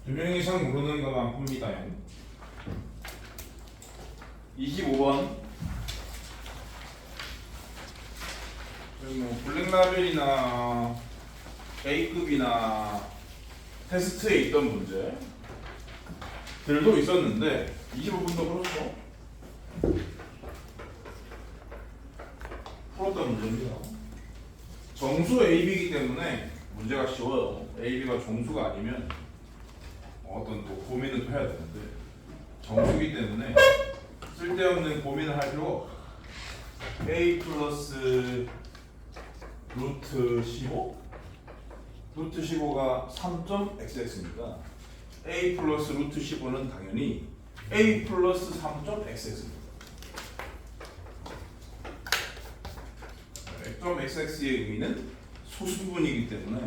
두 명 이상 모르는 것만 봅니다. 25번. 뭐 블랙라벨이나 A급이나 테스트에 있던 문제들도 있었는데 25분도 그렇죠. 풀었던 문제입니다. 정수 AB이기 때문에 문제가 쉬워요. AB가 정수가 아니면 어떤 또 고민을 또 해야 되는데 정수기 때문에 쓸데없는 고민을 할 필요가 없어요. A 플러스 루트 15? 루트 15가 3.xx입니다. A 플러스 루트 15는 당연히 A 플러스 3.xx입니다. xx의 의미는 소수부분이기 때문에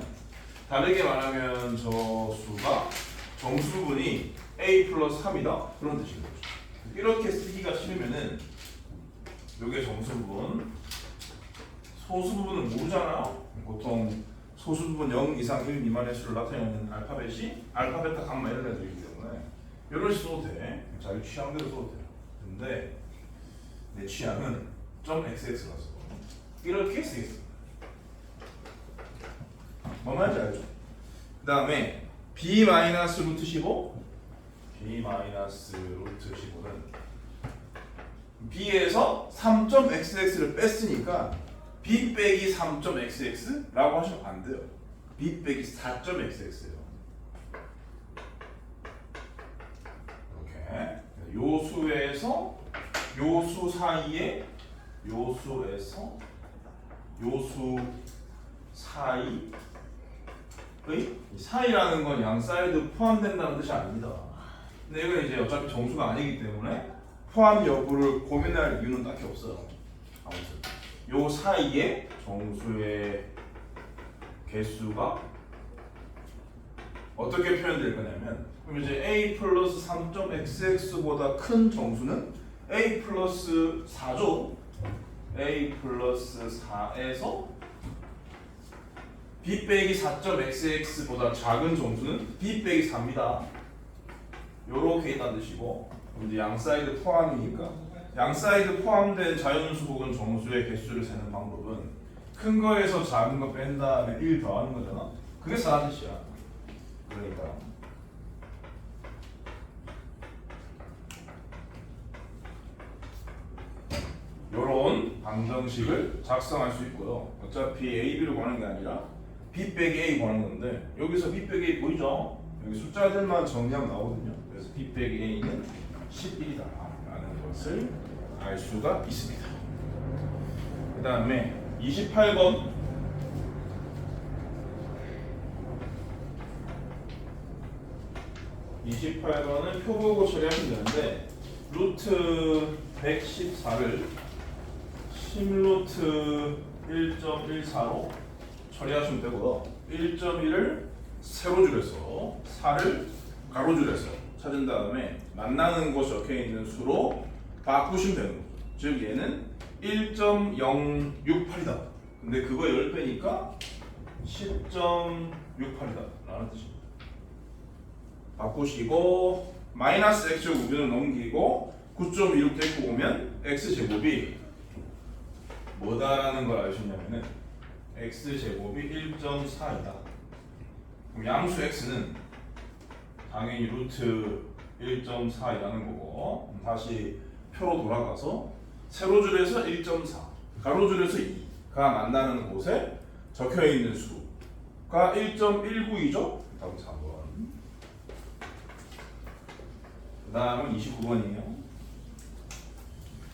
다르게 말하면 저 수가 정수분이 A 플러스 3이다 그런 뜻인 거죠. 이렇게 쓰기가 싫으면은 요게 정수분, 소수부분을 모르잖아. 보통 소수부분 0 이상 1 미만의 수를 나타내는 알파벳이 알파, 베타, 감마 이런 애들이기 때문에 이런 식으로 써도 돼. 자기 취향대로 써도 돼요. 근데 내 취향은 .xx라서 이렇게 쓰겠습니다. 뭐 말인지 알죠? 그 다음에 b 마이너스 루트 15 b 마이너스 루트 15는 b에서 3.xx를 뺐으니까 b 빼기 3.xx라고 하시면 안 돼요. b 빼기 4.xx예요. 이렇게 요수에서 요수 사이에 요수에서 요수 사이의 사이라는 건 양 사이드 포함된다는 뜻이 아닙니다. 근데 이건 이제 어차피 정수가 아니기 때문에 포함 여부를 고민할 이유는 딱히 없어요. 아무튼 요 사이에 정수의 개수가 어떻게 표현될 거냐면 그럼 이제 A 플러스 3.xx보다 큰 정수는 A 플러스 4죠. A 플러스 4에서 B 빼기 4.xx보다 작은 정수는 B 빼기 4입니다. 요렇게 있다는 뜻이고 이제 양 사이드 포함이니까 양 사이드 포함된 자연수 혹은 정수의 개수를 세는 방법은 큰 거에서 작은 거 뺀 다음에 1 더하는 거잖아. 그게 4라는 뜻이야. 그러니까 요런 방정식을 작성할 수 있고요. 어차피 A, B를 구하는 게 아니라 B 빼기 A 구하는 건데 여기서 B 빼기 A 보이죠? 여기 숫자들만 정리하면 나오거든요. 그래서 B 빼기 A는 11이다 라는 것을 알 수가 있습니다. 그 다음에 28번 28번은 표 보고 처리하면 되는데 루트 114를 10루트 1.14로 처리하시면 되고요. 1.1을 세로줄에서 4를 가로줄에서 찾은 다음에 만나는 곳 적혀있는 수로 바꾸시면 되는 거죠. 즉 얘는 1.068이다. 근데 그거 10배니까 10.68이다 라는 뜻입니다. 바꾸시고 마이너스 x 우변을 넘기고 9.26 데리고 오면 x제곱이 뭐다라는 걸 아시냐면은 x제곱이 1.4이다. 그럼 양수 x는 당연히 루트 1.4이라는 거고 다시 표로 돌아가서 세로줄에서 1.4 가로줄에서 2가 만나는 곳에 적혀있는 수가 1.19이죠? 답은 4번. 그 다음은 29번이에요.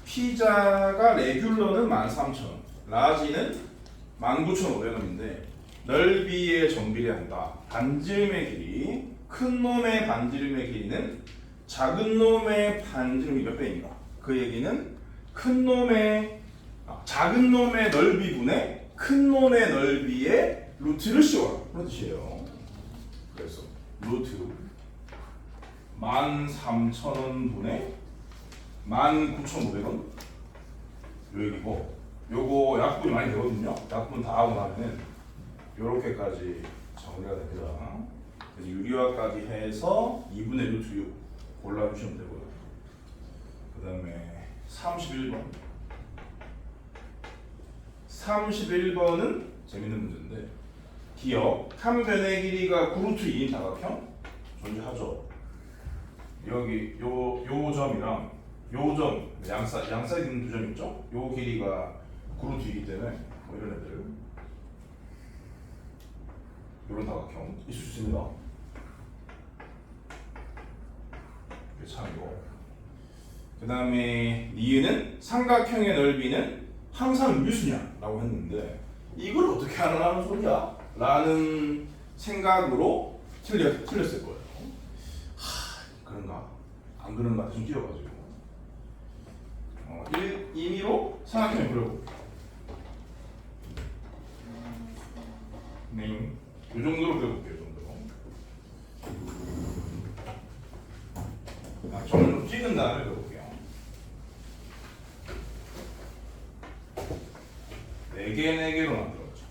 피자가 레귤러는 13,000원, 라지는 19,500원인데 넓이에 정비례한다. 반지름의 길이, 큰 놈의 반지름의 길이는 작은 놈의 반지름이 몇 배인가? 그 얘기는 작은 놈의 넓이분의 큰 놈의 넓이의 루트를 씌워라 그런 뜻이에요. 그래서 루트 13,000원 분의 19,500원 요 얘기고 요거 약분이 많이 되거든요. 약분 다 하고 나면은 요렇게까지 정리가 됩니다. 그래서 유리화까지 해서 2분의 루트 6 골라주시면 되고요. 그 다음에 31번. 31번은 재밌는 문제인데 기억 한 변의 길이가 9루트 2인 다각형 존재하죠. 여기 요 점이랑 요 점 양사이드 있는 두 점 있죠? 요 길이가 9루트 2이기 때문에 뭐 이런 애들 이런 다각형 있을 수 있습니다. 참이고. 그 다음에 니은은 삼각형의 넓이는 항상 유리수냐라고 했는데 이걸 어떻게 하라는 소리야? 라는 생각으로 틀렸을 거예요. 그런가? 안 그런가? 좀 길어가지고 임의로 삼각형을 그려볼게요. 네, 이 정도로 그려볼게요. 점을 좀 찍은 다음에 그려볼게요. 4개, 4개로 만들어가죠.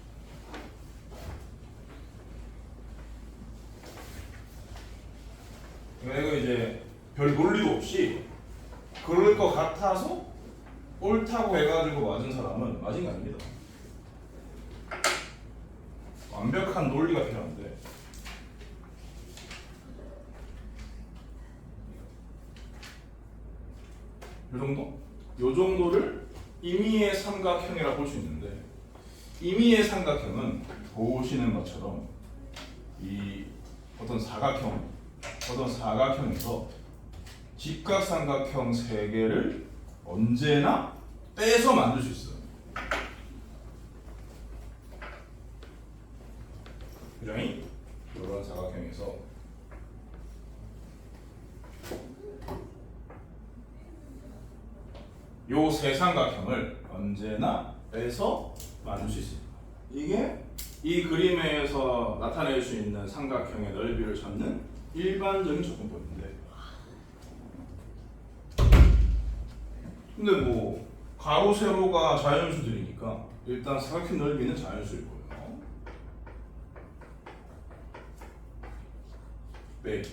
이거 이제 별 논리도 없이 그럴 것 같아서 옳다고 해가지고 맞은 사람은 맞은 게 아닙니다. 완벽한 논리가 필요한데 이 정도? 이 정도를 임의의 삼각형이라고 볼 수 있는데 임의의 삼각형은 보시는 것처럼 이 어떤 사각형에서 직각삼각형 3개를 언제나 빼서 만들 수 있어요. 그죠? 이런 사각형에서 요 세 삼각형을 언제나 빼서 만들 수 있습니다. 이게 이 그림에서 나타낼 수 있는 삼각형의 넓이를 찾는 일반적인 접근법인데 근데 뭐 가로 세로가 자연수들이니까 일단 사각형 넓이는 자연수일 거예요. 빼기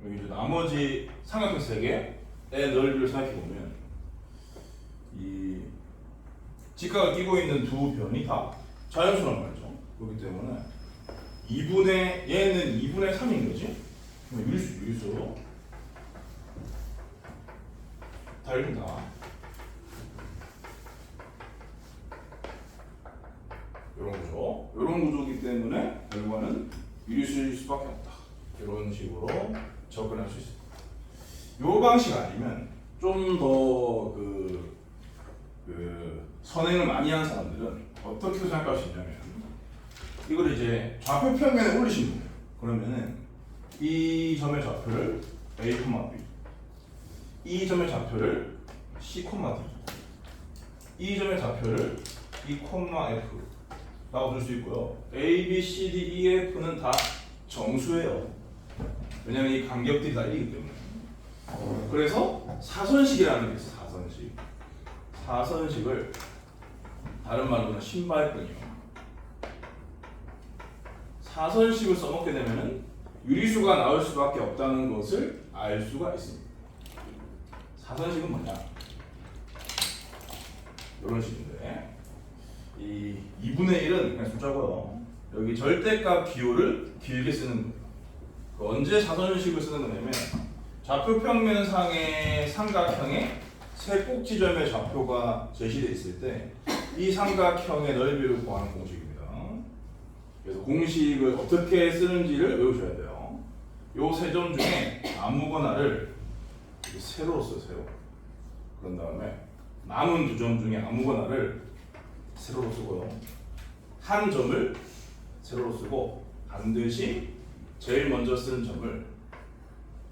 여기 이제 나머지 삼각형 3개의 넓이를 생각해 보면 이 직각을 끼고 있는 두 변이 다 자연수란 말이죠. 그렇기 때문에 얘는 2분의 3인 거지. 유리수 다 이런다. 이런 구조. 이런 구조이기 때문에 결과는 유리수일 수밖에 없다. 이런 식으로 접근할 수 있습니다. 이 방식 아니면 좀 더 선행을 많이 하는 사람들은 어떻게 생각할 수 있냐면 이걸 이제 좌표 평면에 올리시는 거예요. 그러면은 이 점의 좌표를 A, B, 이 점의 좌표를 C, D, 이 점의 좌표를 E, F 라고 줄 수 있고요. A, B, C, D, E, F는 다 정수예요. 왜냐면 이 간격들이 다 1이기 때문에. 그래서 사선식이라는 게 있어요. 사선식을 다른 말로는 신발끈이요. 사선식을 써먹게 되면은 유리수가 나올 수밖에 없다는 것을 알 수가 있습니다. 사선식은 뭐냐? 이런 식인데 이 2분의 1은 그냥 숫자고요. 여기 절대값 기호를 길게 쓰는 거예요. 언제 사선식을 쓰는 거냐면 좌표평면상의 삼각형의 세 꼭지점의 좌표가 제시되어 있을 때 이 삼각형의 넓이를 구하는 공식입니다. 그래서 공식을 어떻게 쓰는지를 외우셔야 돼요. 요 세 점 중에 아무거나를 세로로 써요. 세로. 그런 다음에 남은 두 점 중에 아무거나를 세로로 쓰고요. 한 점을 세로로 쓰고 반드시 제일 먼저 쓰는 점을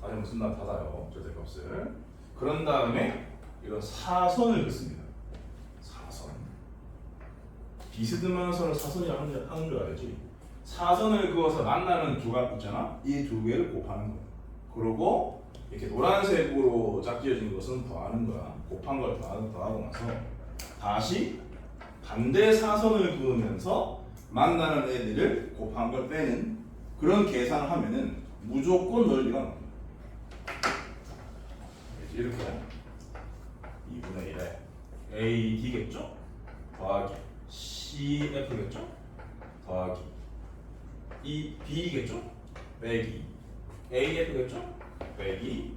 다시 한번 쓴다 닫아요. 절대값을. 그런 다음에 이런 사선을 긋습니다. 사선. 비스듬한 선을 사선이라고 하는 줄 알지. 사선을 그어서 만나는 두 각 있잖아. 이 두 개를 곱하는 거야. 그리고 이렇게 노란색으로 짝지어진 것은 더하는 거야. 곱한 걸 더하고 나서 다시 반대 사선을 그으면서 만나는 애들을 곱한 걸 빼는 그런 계산을 하면은 무조건 넓이가 나옵니다. 이렇게 2분의 1에 AD겠죠? 더하기 CF겠죠? 더하기 이 B겠죠? 빼기 AF겠죠? 빼기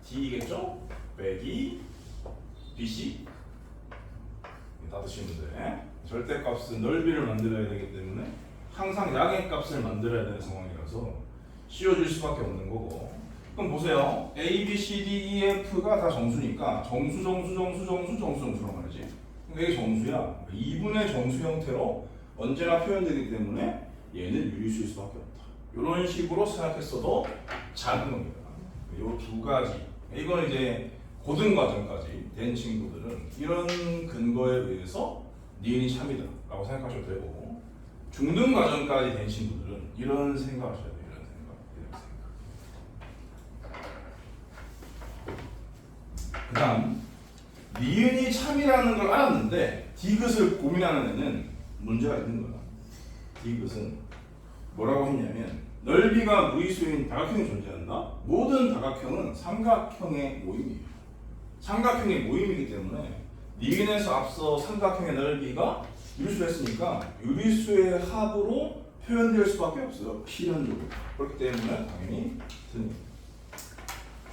D겠죠? 빼기 BC. 다 드시면 돼. 절대값은 넓이를 만들어야 되기 때문에 항상 양의 값을 만들어야 되는 상황이라서 씌워줄 수밖에 없는 거고. 그럼 보세요. A, B, C, D, E, F가 다 정수니까 정수란 말이지. 그럼 이게 정수야. 2분의 정수 형태로 언제나 표현되기 때문에 얘는 유리수일 수밖에 없다. 이런 식으로 생각했어도 작은 겁니다. 이 두 가지. 이건 이제 고등 과정까지 된 친구들은 이런 근거에 의해서 니은이 참이다 라고 생각하셔도 되고, 중등 과정까지 된 친구들은 이런 생각하셔야 돼요. 이런 생각. 그 다음 니은이 참이라는 걸 알았는데 디귿을 고민하는 애는 문제가 있는 거야. 디귿은 뭐라고 했냐면 넓이가 무의수인 다각형이 존재한다. 모든 다각형은 삼각형의 모임이에요. 삼각형의 모임이기 때문에 니은에서 앞서 삼각형의 넓이가 유리수를 했으니까 유리수의 합으로 표현될 수밖에 없어요. 필연적으로. 그렇기 때문에 당연히 듭니다.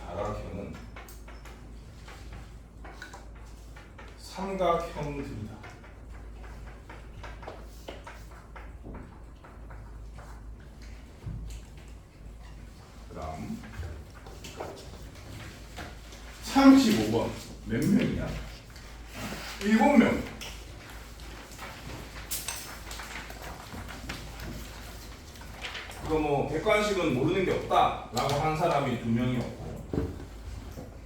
다각형은 삼각형들이다. 그다음 35번 몇 명이야? 7명. 그거 뭐 객관식은 모르는 게 없다라고 한 사람이 2명이었고,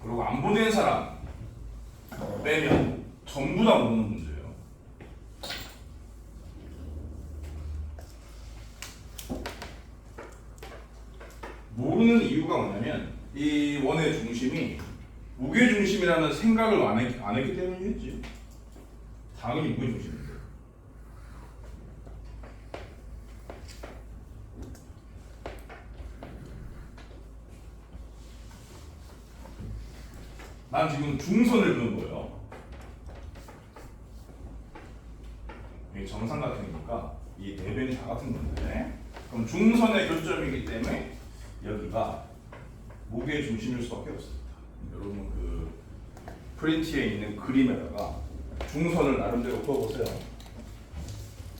그리고 안 보낸 사람 빼면 전부 다 모르는 문제예요. 모르는 이유가 뭐냐면 이 원의 중심이 무게중심이라는 생각을 안 했기 때문이겠지. 당연히 무게중심인데. 난 지금 중선을 그는 거예요. 이 정삼각형이니까 이 대변이 다 같은 건데, 그럼 중선의 교점이기 때문에 여기가 무게 중심일 수밖에 없습니다. 여러분 그 프린트에 있는 그림에다가 중선을 나름대로 그어보세요.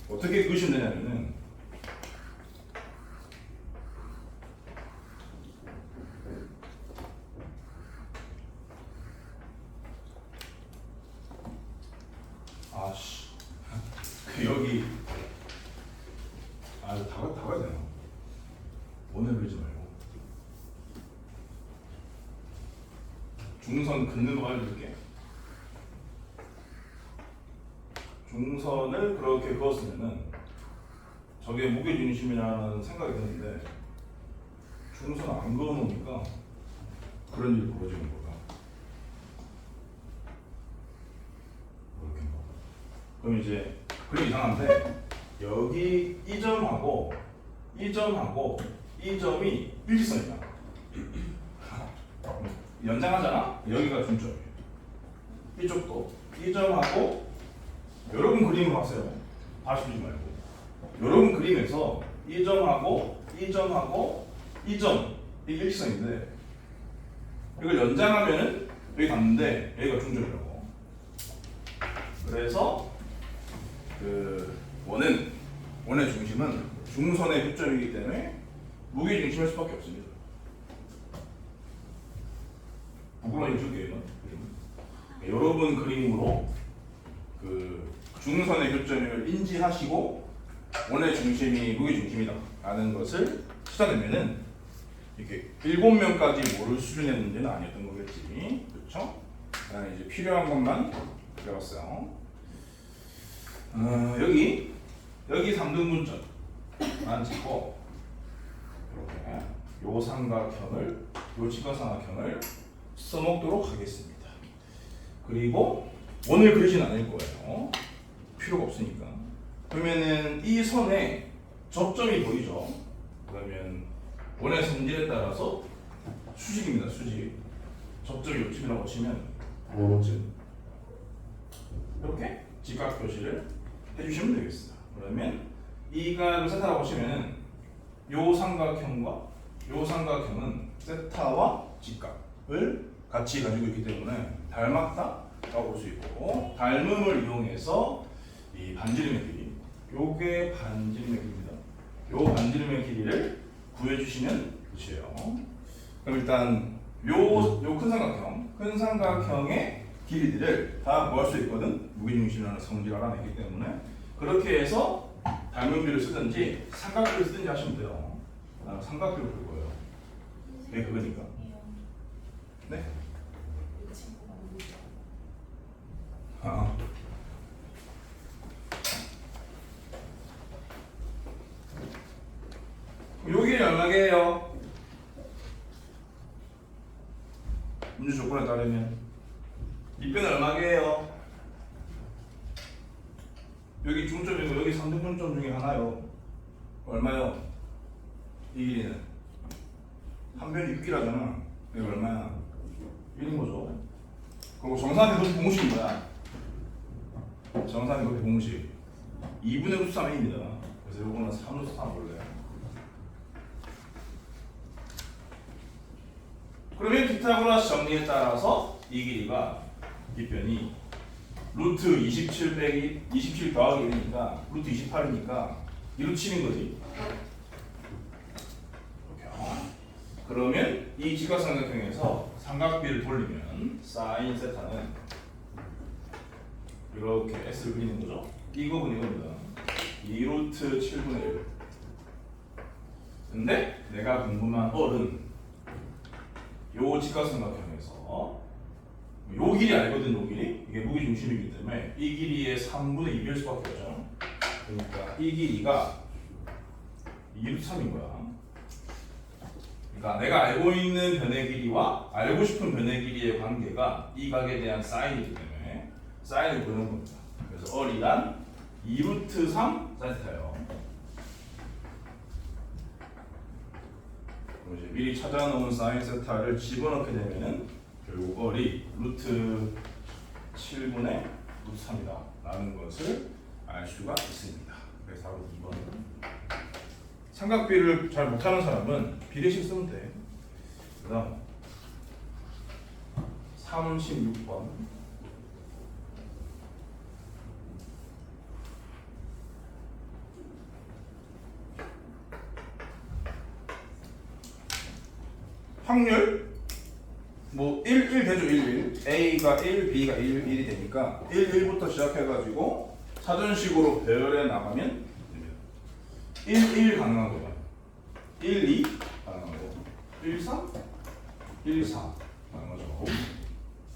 어떻게 그으시면 되냐면은 여기 다 가야 되나? 원을 그리지 말고 중선 긋는 거 알려줄게. 중선을 그렇게 그었으면은 저게 무게중심이라는 생각이 드는데 중선 안 그어놓으니까 그런 일이 벌어지는 거야. 이렇게. 그럼 이제 그림 이상한데 여기 이 점하고 이 점하고 이 점이 일직선이야. 연장하잖아? 여기가 중점이에요. 이쪽도 이 점하고, 여러분 그림을 하세요. 다시 보지 말고. 여러분 그림에서 이 점하고 이 점하고 이 점, 이게 일직선인데 이걸 연장하면은 여기 갔는데 여기가 중점이라고. 그래서 그 원의 중심은 중선의 교점이기 때문에 무게 중심일 수밖에 없습니다. 부끄러운 줄게요. 여러분 그림으로 그 중선의 교점을 인지하시고 원의 중심이 무게 중심이다 라는 것을 찾아내면은 이렇게 7명까지 모를 수준의 문제는 아니었던 거겠지. 그렇죠? 그다음에 이제 필요한 것만 그려봤어요. 여기 3등분점만 찍고 이렇게 요 삼각형을, 요 직각삼각형을 써먹도록 하겠습니다. 그리고 원을 그리진 않을 거예요. 필요가 없으니까. 그러면은 이 선에 접점이 보이죠? 그러면 원의 성질에 따라서 수직입니다. 수직. 접점이 요점이라고 치면 요점. 이렇게 직각 표시를 해주시면 되겠습니다. 그러면 이 각을 세타라고 치면은 요 삼각형과 요 삼각형은 세타와 직각을 같이 가지고 있기 때문에 닮았다라고 볼 수 있고, 닮음을 이용해서 이 반지름의 길이, 요게 반지름의 길이입니다. 요 반지름의 길이를 구해주시면 끝이에요. 그럼 일단 요 큰 삼각형의 길이들을 다 뭐 할 수 있거든? 무게중심이라는 성질을 알아내기 때문에 그렇게 해서 닮음비를 쓰든지 삼각비를 쓰든지 하시면 돼요. 나는 삼각비로 볼 거예요. 네, 그거니까. 네? 아. 요 길이 얼마게요? 문제 조건에 따르면 밑변은 얼마게요? 여기 중점이고 여기 3등분점 중에 하나요. 얼마요? 이 길이는 한 변이 6이라잖아. 이게 얼마야? 1인 거죠. 그리고 정사의 높이 공식이 뭐야? 정사의 높이 공식 2분의 루트 3a입니다. 그래서 이거는 3루트 3 볼래요. 그러면 피타고라스 정리에 따라서 이 길이가 밑변이 루트 27 빼기 27 더하기 1이니까 루트 28이니까 2루트 7인 거지. 그러면 이 직각삼각형에서 삼각비를 돌리면 사인 세타는 이렇게 S를 그리는 거죠. 이거는 이겁니다. 2루트 7분의 1. 근데 내가 궁금한 어른 요 직각삼각형에서 요 길이 알거든. 요 길이 이게 무게중심이기 때문에 이 길이의 3분의 2일 수밖에 없잖아. 그러니까 이 길이가 2루트 3인 거야. 그러니까 내가 알고 있는 변의 길이와 알고 싶은 변의 길이의 관계가 이 각에 대한 사인이기 때문에 사인을 보는 겁니다. 그래서 어리란 2루트 3 사인세타예요. 그럼 이제 미리 찾아놓은 사인 세타를 집어넣게 되면은 결국 어리 루트 7분의 루트 3이다 라는 것을 알 수가 있습니다. 그래서 바로 2번은 삼각비를 잘 못하는 사람은 비례식 쓰면 돼. 그 다음 36번 확률 뭐 1, 1 되죠. 1, 1 A가 1, B가 1, 1이 되니까 1, 1부터 시작해가지고 사전식으로 배열해 나가면 1, 1 가능한 거야. 1, 2 가능한 거. 1, 3, 1, 4 가능한 거죠.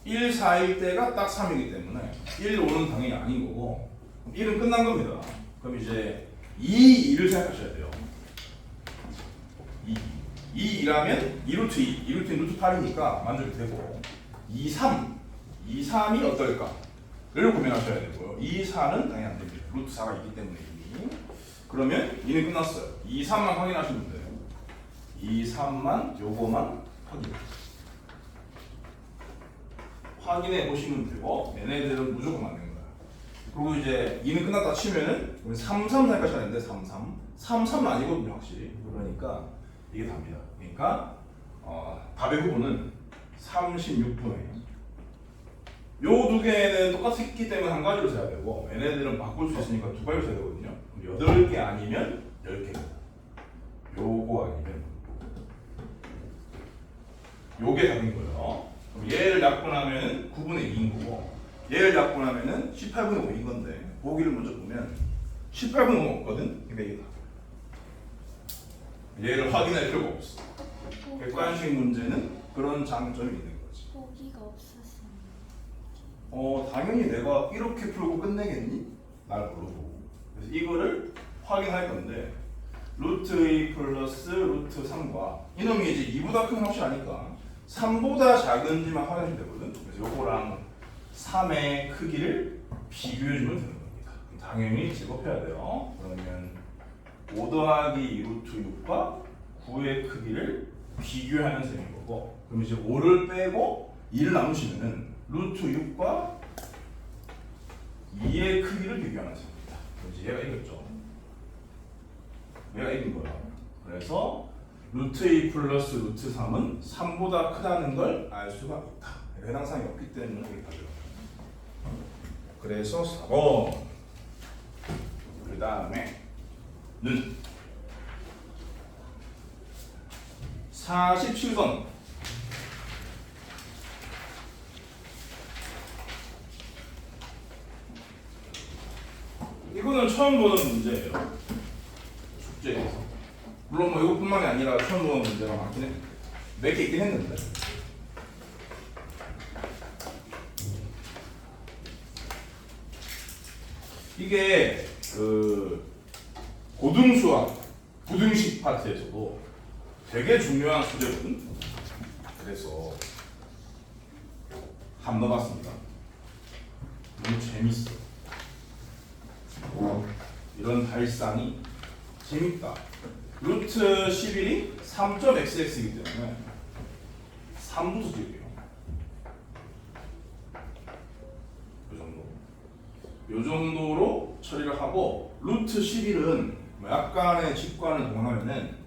1, 4일 때가 딱 3이기 때문에 1, 5는 당연히 아닌 거고 1은 끝난 겁니다. 그럼 이제 2, 2를 생각하셔야 돼요. 2, 2라면 2루트 2, 2루트 루트 8이니까 만족이 되고 2, 3, 2, 3이 어떨까? 를 고민하셔야 되고요. 2, 4는 당연히 안 됩니다. 루트 4가 있기 때문에 이미. 그러면 2는 끝났어요. 2, 3만 확인하시면 돼요. 2, 3만 요거만 확인해 보시면 되고 얘네들은 무조건 맞는 거야. 그리고 이제 2는 끝났다 치면은 3, 3 살까지 하는데 3, 3 3, 3은 아니거든요 확실히. 그러니까 이게 답니다. 그러니까 답의 후보는 36분이에요. 요 두 개는 똑같기 때문에 한 가지로 세야 되고 얘네들은 바꿀 수 있으니까 두 가지로 세야 되거든요. 8개 아니면 10개. 요거 아니면 요게 답인 거예요. 그럼 얘를 약분하면 9분의 2인 거고 얘를 약분하면 18분의 5인 건데 보기를 먼저 보면 18분의 5 없거든? 근데 이게 얘를 확인할 필요가 없어. 객관식 문제는 그런 장점이 있는 거지. 보기가 없었어. 당연히 내가 이렇게 풀고 끝내겠니? 날 모르고. 그래서 이거를 확인할 건데 루트 2 플러스 루트 3과 이놈이 이제 2보다 큰 값이 아니까 3보다 작은지만 확인하시면 되거든. 그래서 요거랑 3의 크기를 비교해주면 되는 겁니다. 당연히 제곱해야 돼요. 그러면 5 더하기 2 루트 6과 9의 크기를 비교하는 셈인 거고, 그럼 이제 5를 빼고 2를 남으시면은 루트 6과 2의 크기를 비교하는 셈입니다. 그럼 이제 얘가 이겼죠. 얘가 이긴 거야. 그래서 루트 2 플러스 루트 3은 3보다 크다는 걸 알 수가 있다. 해당사항이 없기 때문에 여기까지. 그래서 4번. 그 다음에 는 47번. 이거는 처음 보는 문제예요. 숙제에서. 물론 뭐 이것뿐만이 아니라 처음 보는 문제가 많긴 해. 몇 개 있긴 했는데. 이게 그 고등수학, 부등식 파트에서도 되게 중요한 소재거든. 그래서 한번 넣어봤습니다. 너무 재밌어. 이런 발상이 재밌다. 루트 11이 3.xx이기 때문에 3부터 지울게요. 요 정도로 처리를 하고, 루트 11은 약간의 직관을 동원하면은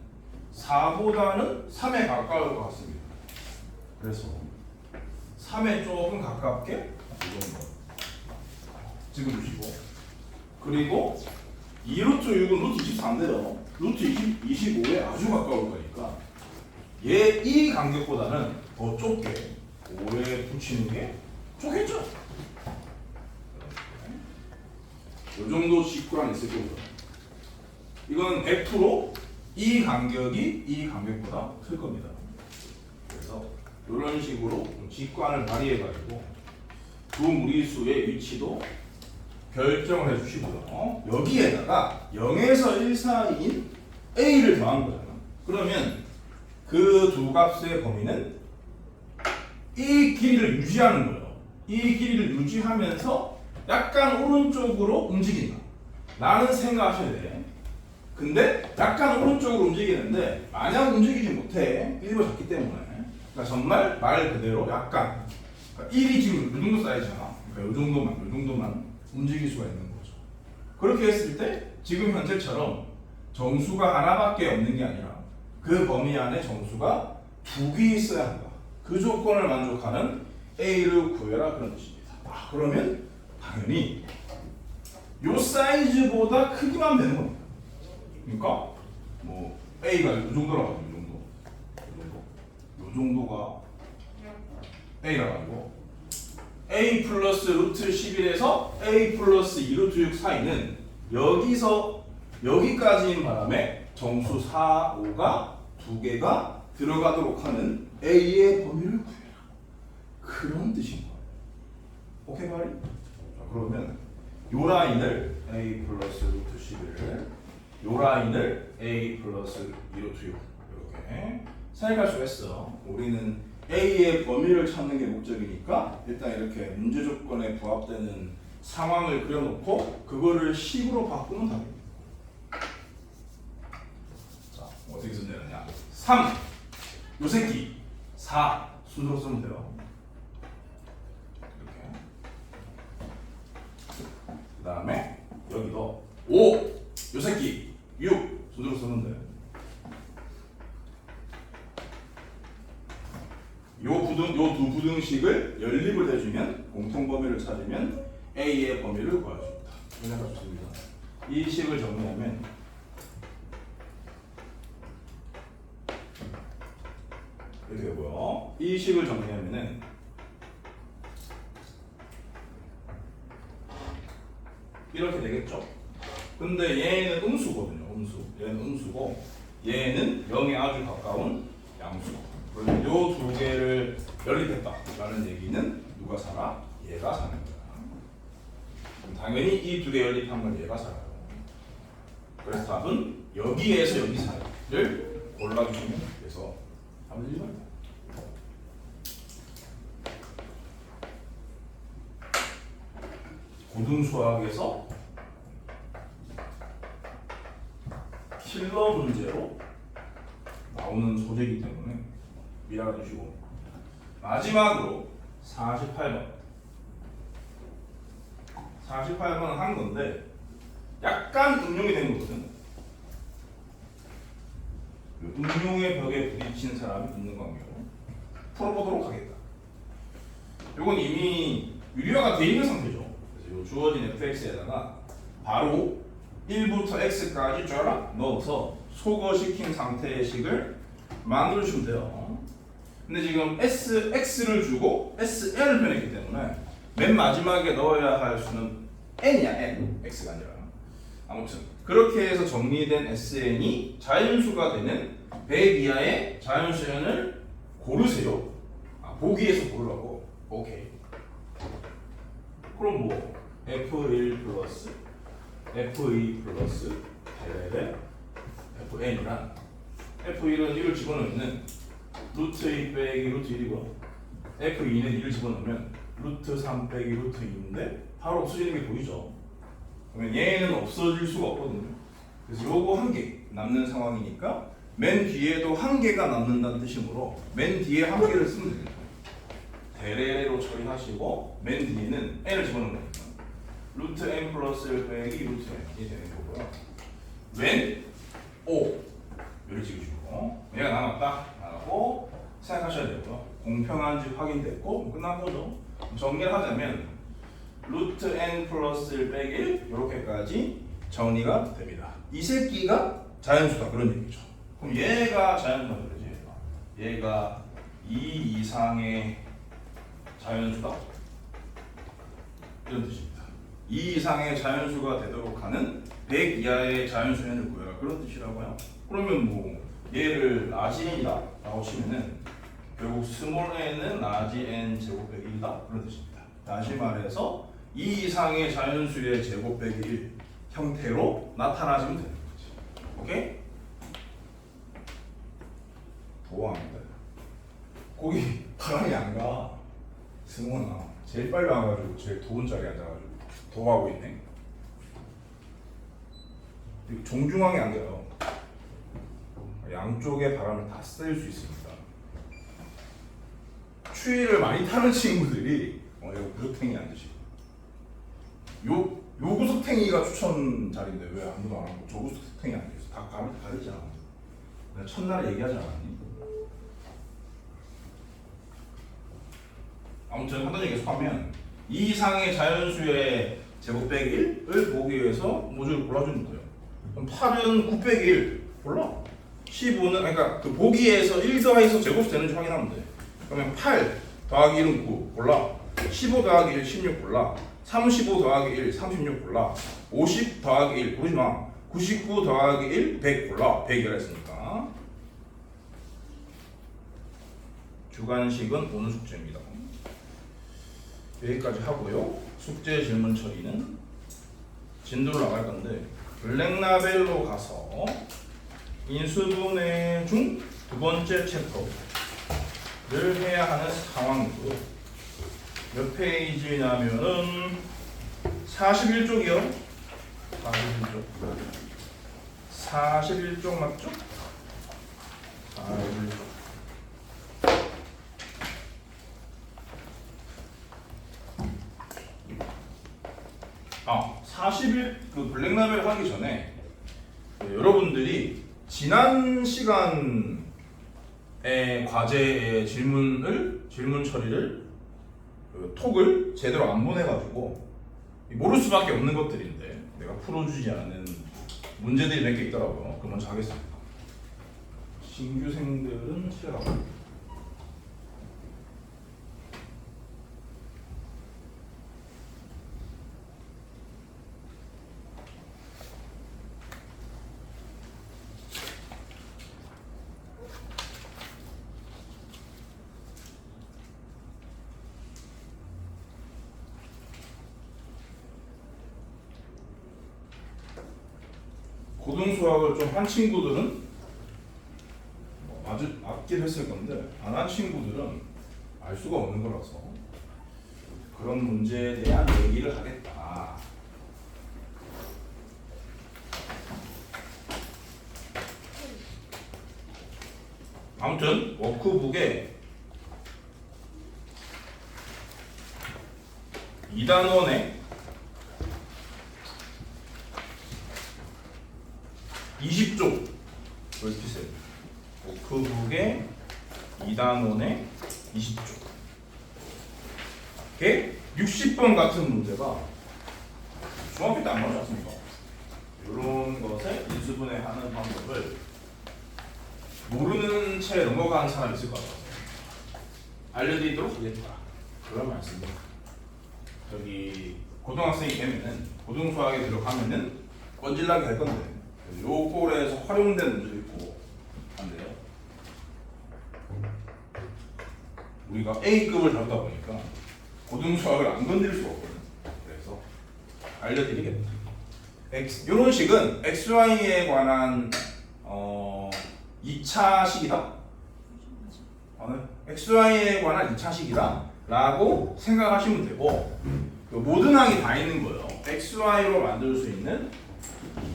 4보다는 3에 가까울 것 같습니다. 그래서 3에 조금 가깝게 이 정도 찍어주시고, 그리고 2루트 6은 루트 24인데요. 루트 25에 아주 가까울 거니까 얘 이 간격보다는 더 좁게 5에 붙이는 게 좋겠죠. 이 정도 직관이 있을 거고요. 이건 100% 이 간격이 이 간격보다 클 겁니다. 그래서 이런 식으로 직관을 발휘해가지고 두 무리수의 위치도 결정을 해주시고요. 여기에다가 0에서 1 사이인 A를 더한 거잖아. 그러면 그 두 값의 범위는 이 길이를 유지하는 거예요. 이 길이를 유지하면서 약간 오른쪽으로 움직인다 라는 생각하셔야 돼. 근데 약간 오른쪽으로 움직이는데 마냥 움직이지 못해. 1로 잡기 때문에. 그러니까 정말 말 그대로 약간, 그러니까 1이 지금 이 정도 사이즈잖아. 그러니까 이 정도만 움직일 수가 있는 거죠. 그렇게 했을 때 지금 현재처럼 정수가 하나밖에 없는 게 아니라 그 범위 안에 정수가 두 개 있어야 한다. 그 조건을 만족하는 A를 구해라, 그런 뜻입니다. 그러면 당연히 요 사이즈보다 크기만 되는 겁니다. 그러니까 뭐 A가 이 정도라고 하죠. 이 정도가 A라고 하고, A 플러스 루트 11에서 A 플러스 2 루트 6 사이는 여기서 여기까지인 바람에 정수 4, 5가 두 개가 들어가도록 하는 A의 범위를 구해라. 그런 뜻인 거예요. 오케이, 말이? 자, 그러면 요 라인을 A 플러스 루트 11을, 요 라인을 A 플러스 2 루트 6 이렇게 생각할 수가 있어. 우리는 A의 범위를 찾는 게 목적이니까 일단 이렇게 문제 조건에 부합되는 상황을 그려놓고 그거를 식으로 바꾸면 답입니다. 자, 어떻게 쓰면 되느냐? 3, 요 새끼 4 순서로 쓰면 돼요. 이렇게. 그 다음에 여기도 5, 요 새끼 6 순서로 쓰면 돼요. 요 두 부등식을 연립을 해주면, 공통 범위를 찾으면 A의 범위를 구해줍니다. 그냥 좋습니다. 이 식을 정리하면 이렇게 되고요. 이 식을 정리하면은 이렇게 되겠죠. 근데 얘는 음수거든요. 얘는 음수고 얘는 0에 아주 가까운 양수. 그러면 요 두 개를 연립했다라는 얘기는 누가 살아? 얘가 사는 거야. 그럼 당연히 이 두 개 연립한 건 얘가 살아요. 그래서 답은 여기에서 여기 사이를 골라주시면 돼서 답을 들리지 말고. 고등수학에서 킬러 문제로 나오는 소재이기 때문에 미라가 주시고 마지막으로 48번 48번은 한 건데 약간 응용이 된 거거든. 응용의 벽에 부딪힌 사람이 있는 관계로 풀어보도록 하겠다. 이건 이미 유리화가 되어 있는 상태죠. 그래서 이 주어진 fx에다가 바로 1부터 x까지 쫙 넣어서 소거시킨 상태의 식을 만들어주면 돼요. 근데 지금 x를 주고 sl을 변했기 때문에 맨 마지막에 넣어야 할 수는 n이야. n, x가 아니라. 아무튼 그렇게 해서 정리된 sn이 자연수가 되는 100 이하의 자연수 n을 고르세요. 보기에서 고르라고. 오케이. 그럼 뭐 f1 플러스 f2 플러스 fn이란 f1은 1을 집어넣으면 루트 2 빼기 루트 1이고 f2는 1을 집어넣으면 루트 3 빼기 루트 2인데 바로 없어지는 게 보이죠. 그러면 얘는 없어질 수가 없거든요. 그래서 요거 한 개 남는 상황이니까 맨 뒤에도 한 개가 남는다는 뜻이므로 맨 뒤에 한 개를 쓰면 됩니다. 대례로 처리하시고 맨 뒤에는 n을 집어넣는 거니까 루트 n 플러스 1 빼기 루트 n이 되는 거고요. 웬 o 를 찍으시고 얘가 남았다 라고 생각하셔야 되고요. 공평한지 확인됐고 끝난 거죠. 정리를 하자면 루트 n 플러스 1 빼기 1 이렇게까지 정리가 됩니다. 이 새끼가 자연수다 그런 얘기죠. 그럼 얘가 자연수다 그러지. 얘가 2 이상의 자연수다 이런 뜻입니다. 2 이상의 자연수가 되도록 하는 100 이하의 자연수 n을 구해라 그런 뜻이라고요. 그러면 뭐 얘를 라지 n이다 라고 치면은 결국 스몰 n은 라지 n 제곱 빼기 1이다 그런 뜻입니다. 다시 말해서 2 이상의 자연수의 제곱 빼기 1 형태로 나타나시면 되는 거지. 오케이? 도와합니다. 거기 바람이 안 가. 승원아 제일 빨리 와가지고 제일 더운 자리에 앉아가지고 도와하고 있네. 정중앙에 앉아요. 양쪽의 바람을 다 쐴 수 있습니다. 추위를 많이 타는 친구들이 여기 구석탱이 앉으시고 요 구석탱이가 추천 자리인데 왜 아무도 안 하고 저 구석탱이 앉아있어. 다 가리잖아. 내가 첫날에 얘기하지 않았니? 아무튼 하던 얘기 계속하면 2 이상의 자연수의 제곱 빼기 1을 보기 위해서 모듈을 골라주는 거예요. 그럼 8은 9 빼기 1 골라. 15는 그러니까 그 보기에서 1 더해서 제곱수 되는지 확인하면 돼. 그러면 8 더하기 1은 9 골라. 15 더하기 1 16 골라. 35 더하기 1 36 골라. 50 더하기 1 고르지 마. 99 더하기 1 100 골라. 100이라 했으니까. 주관식은 오늘 숙제입니다. 여기까지 하고요. 숙제 질문 처리는 진도를 나갈 건데 블랙라벨로 가서 인수분해 중 두 번째 챕터를 해야 하는 상황이고요. 몇 페이지냐면은 41쪽이요. 41쪽 맞죠? 41쪽. 40일 그 블랙라벨 하기 전에 여러분들이 지난 시간의 과제의 질문 처리를 톡을 제대로 안 보내가지고 모를 수밖에 없는 것들인데 내가 풀어주지 않은 문제들이 몇 개 있더라고요. 그럼 먼저 하겠습니다. 신규생들은 싫어하고 고등수학을 좀 한 친구들은 맞긴 했을 건데 안 한 친구들은 알 수가 없는 거라서 그런 문제에 대한 얘기를 하겠다. 아무튼 워크북에 2단원에 20쪽 이렇게 써요. 워크북에 2단원에 20쪽. 이게 60번 같은 문제가 중학교 때 안 나오지 않습니까? 이런 것을 인수분해하는 방법을 모르는 채 넘어가는 사람이 있을 것 같아요. 알려드리도록 하겠다. 그런 말씀입니다. 저기 고등학생이 되면은 고등수학에 들어가면은 뻔질나게 할 건데 요 꼴에서 활용된 문제도 있고 한데요. 우리가 A급을 다루다 보니까 고등수학을 안 건드릴 수가 없거든요. 그래서 알려드리겠다. 이런 식은 XY에 관한 2차 식이다. XY에 관한 2차 식이다 라고 생각하시면 되고 그 모든 항이 다 있는 거예요. XY로 만들 수 있는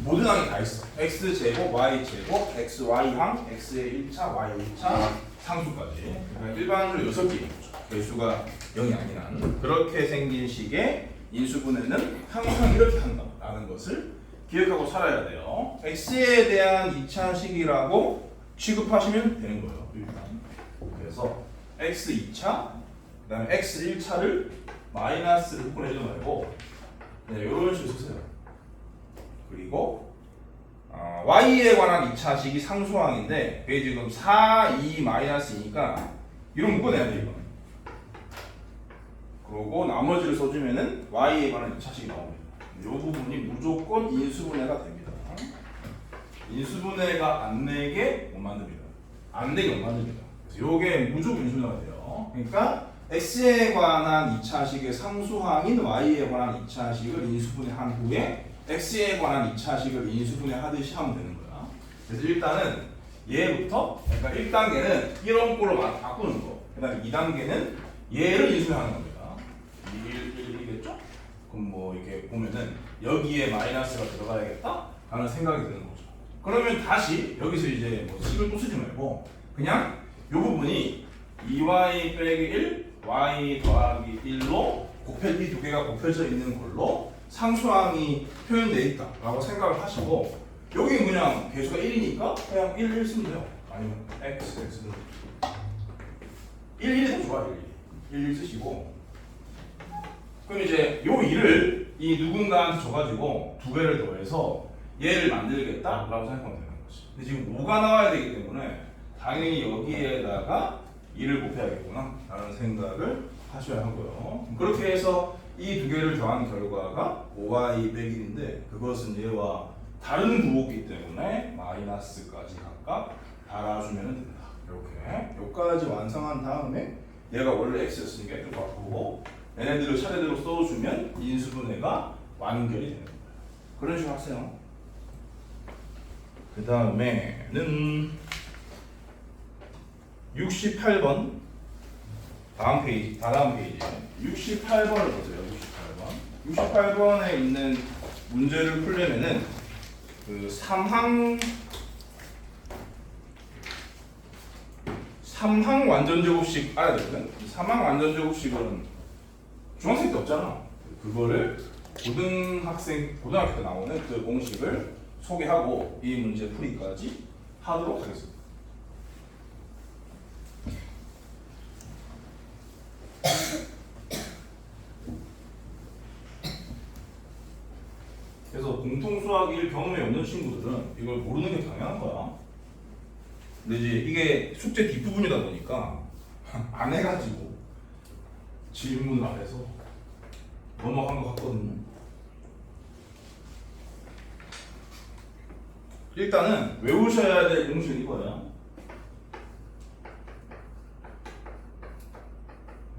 모든 항이 다 있어. X제곱, Y제곱, XY항, X의 1차, Y의 1차 상수까지. 그러니까 일반적으로 6개 개수가 0이 아닌 한 그렇게 생긴 식의 인수분해는 항상 이렇게 한다라는 것을 기억하고 살아야 돼요. X에 대한 2차 식이라고 취급하시면 되는 거예요. 일단. 그래서 X 2차, 그 다음에 X 1차를 마이너스를 보내지 말고 이런 식으로 쓰세요. 그리고 Y에 관한 2차 식이 상수항인데 그게 지금 4, 2, 마이너스이니까 이런 묶어내야 돼 이거. 그리고 나머지를 써주면은 Y에 관한 2차 식이 나옵니다. 이 부분이 무조건 인수분해가 됩니다. 인수분해가 안 되게 못 만듭니다. 안 되게 못 만듭니다. 그래서 이게 무조건 인수분해가 돼요. 그러니까 X에 관한 2차식의 상수항인 Y에 관한 2차식을 인수분해한 후에 X에 관한 2차식을 인수분해하듯이 하면 되는 거야. 그래서 일단은 얘부터 그러니까 1단계는 이런 꼴로 바꾸는 거. 그 다음에 2단계는 얘를 인수분해하는 겁니다. 1이겠죠? 그럼 뭐 이렇게 보면은 여기에 마이너스가 들어가야겠다 라는 생각이 드는 거죠. 그러면 다시 여기서 이제 뭐 식을 또 쓰지 말고 그냥 이 부분이 2y 빼기 1, y 더하기 1로 이 두 개가 곱해져 있는 걸로 상수항이 표현되어 있다 라고 생각을 하시고 여기는 그냥 개수가 1이니까 그냥 1 쓰면 돼요. 아니면 x는 1이 더 좋아요. 1 쓰시고 그럼 이제 요 2를 이 누군가한테 줘가지고 두 개를 더해서 얘를 만들겠다 라고 생각하면 되는 거지. 근데 지금 5가 나와야 되기 때문에 당연히 여기에다가 2를 곱해야겠구나 라는 생각을 하셔야 하고요. 그렇게 해서 이 두 개를 더한 결과가 5y 100일인데 그것은 얘와 다른 부호기 때문에 마이너스까지 각각 달아주면 됩니다. 이렇게 여기까지 완성한 다음에 얘가 원래 x였으니까 이렇게 바꾸고 얘네들을 차례대로 써주면 인수분해가 완결이 되는 거예요. 그런 식으로 하세요. 그 다음에는 68번 다음 페이지 68번을 보세요. 68번에 있는 문제를 풀려면은 그 3항 완전제곱식 알아야 되거든. 3항 완전제곱식은 중학생 때 없잖아. 그거를 고등학교 때 나오는 그 공식을 소개하고 이 문제 풀이까지 하도록 하겠습니다. 그래서 공통수학 1 경험이 없는 친구들은 이걸 모르는 게 당연한 거야. 근데 이제 이게 숙제 뒷부분이다 보니까 안 해가지고 질문을 안 해서 넘어간 것 같거든요. 일단은 외우셔야 될 공식은 이거야.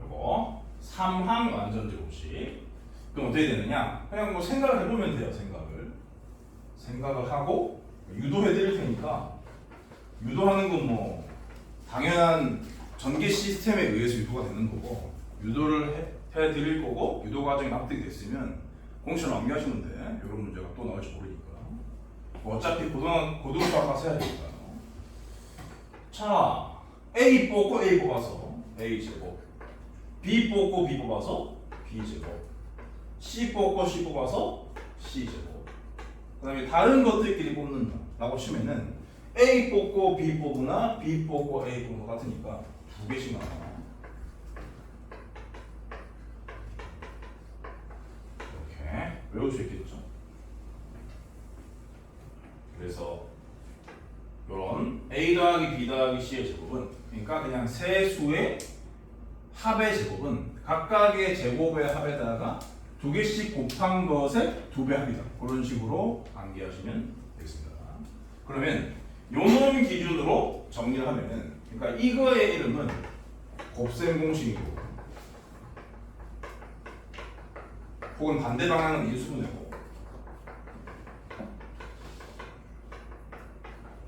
이거 3항 완전제곱식. 그럼 어떻게 되느냐? 그냥 뭐 생각을 해보면 돼요. 생각을 하고 유도해 드릴 테니까 유도하는 건 뭐 당연한 전개 시스템에 의해서 유도가 되는 거고 유도를 해 드릴 거고 유도 과정이 납득이 됐으면 공식을 암기하시면 돼. 이런 문제가 또 나올지 모르니까. 뭐 어차피 고등수학 가서 해야 되니까요. 자, A 뽑고 A 뽑아서 A 제곱, B 뽑고 B 뽑아서 B 제곱, C 뽑고 C 뽑아서 C 제곱. 그다음에 다른 것들끼리 뽑는다라고 치면은 A 뽑고 B 뽑으나 B 뽑고 A 뽑는 것 같으니까 두 개씩 나와. 이렇게 외울 수 있겠죠. 그래서 이런 A 더하기 B 더하기 C의 제곱은, 그러니까 그냥 세 수의 합의 제곱은 각각의 제곱의 합에다가 두 개씩 곱한 것의 두 배 합이다. 그런 식으로 암기하시면 되겠습니다. 그러면 요놈 기준으로 정리를 하면은, 그러니까 이거의 이름은 곱셈 공식이고, 혹은 반대 방향은 인수분해고,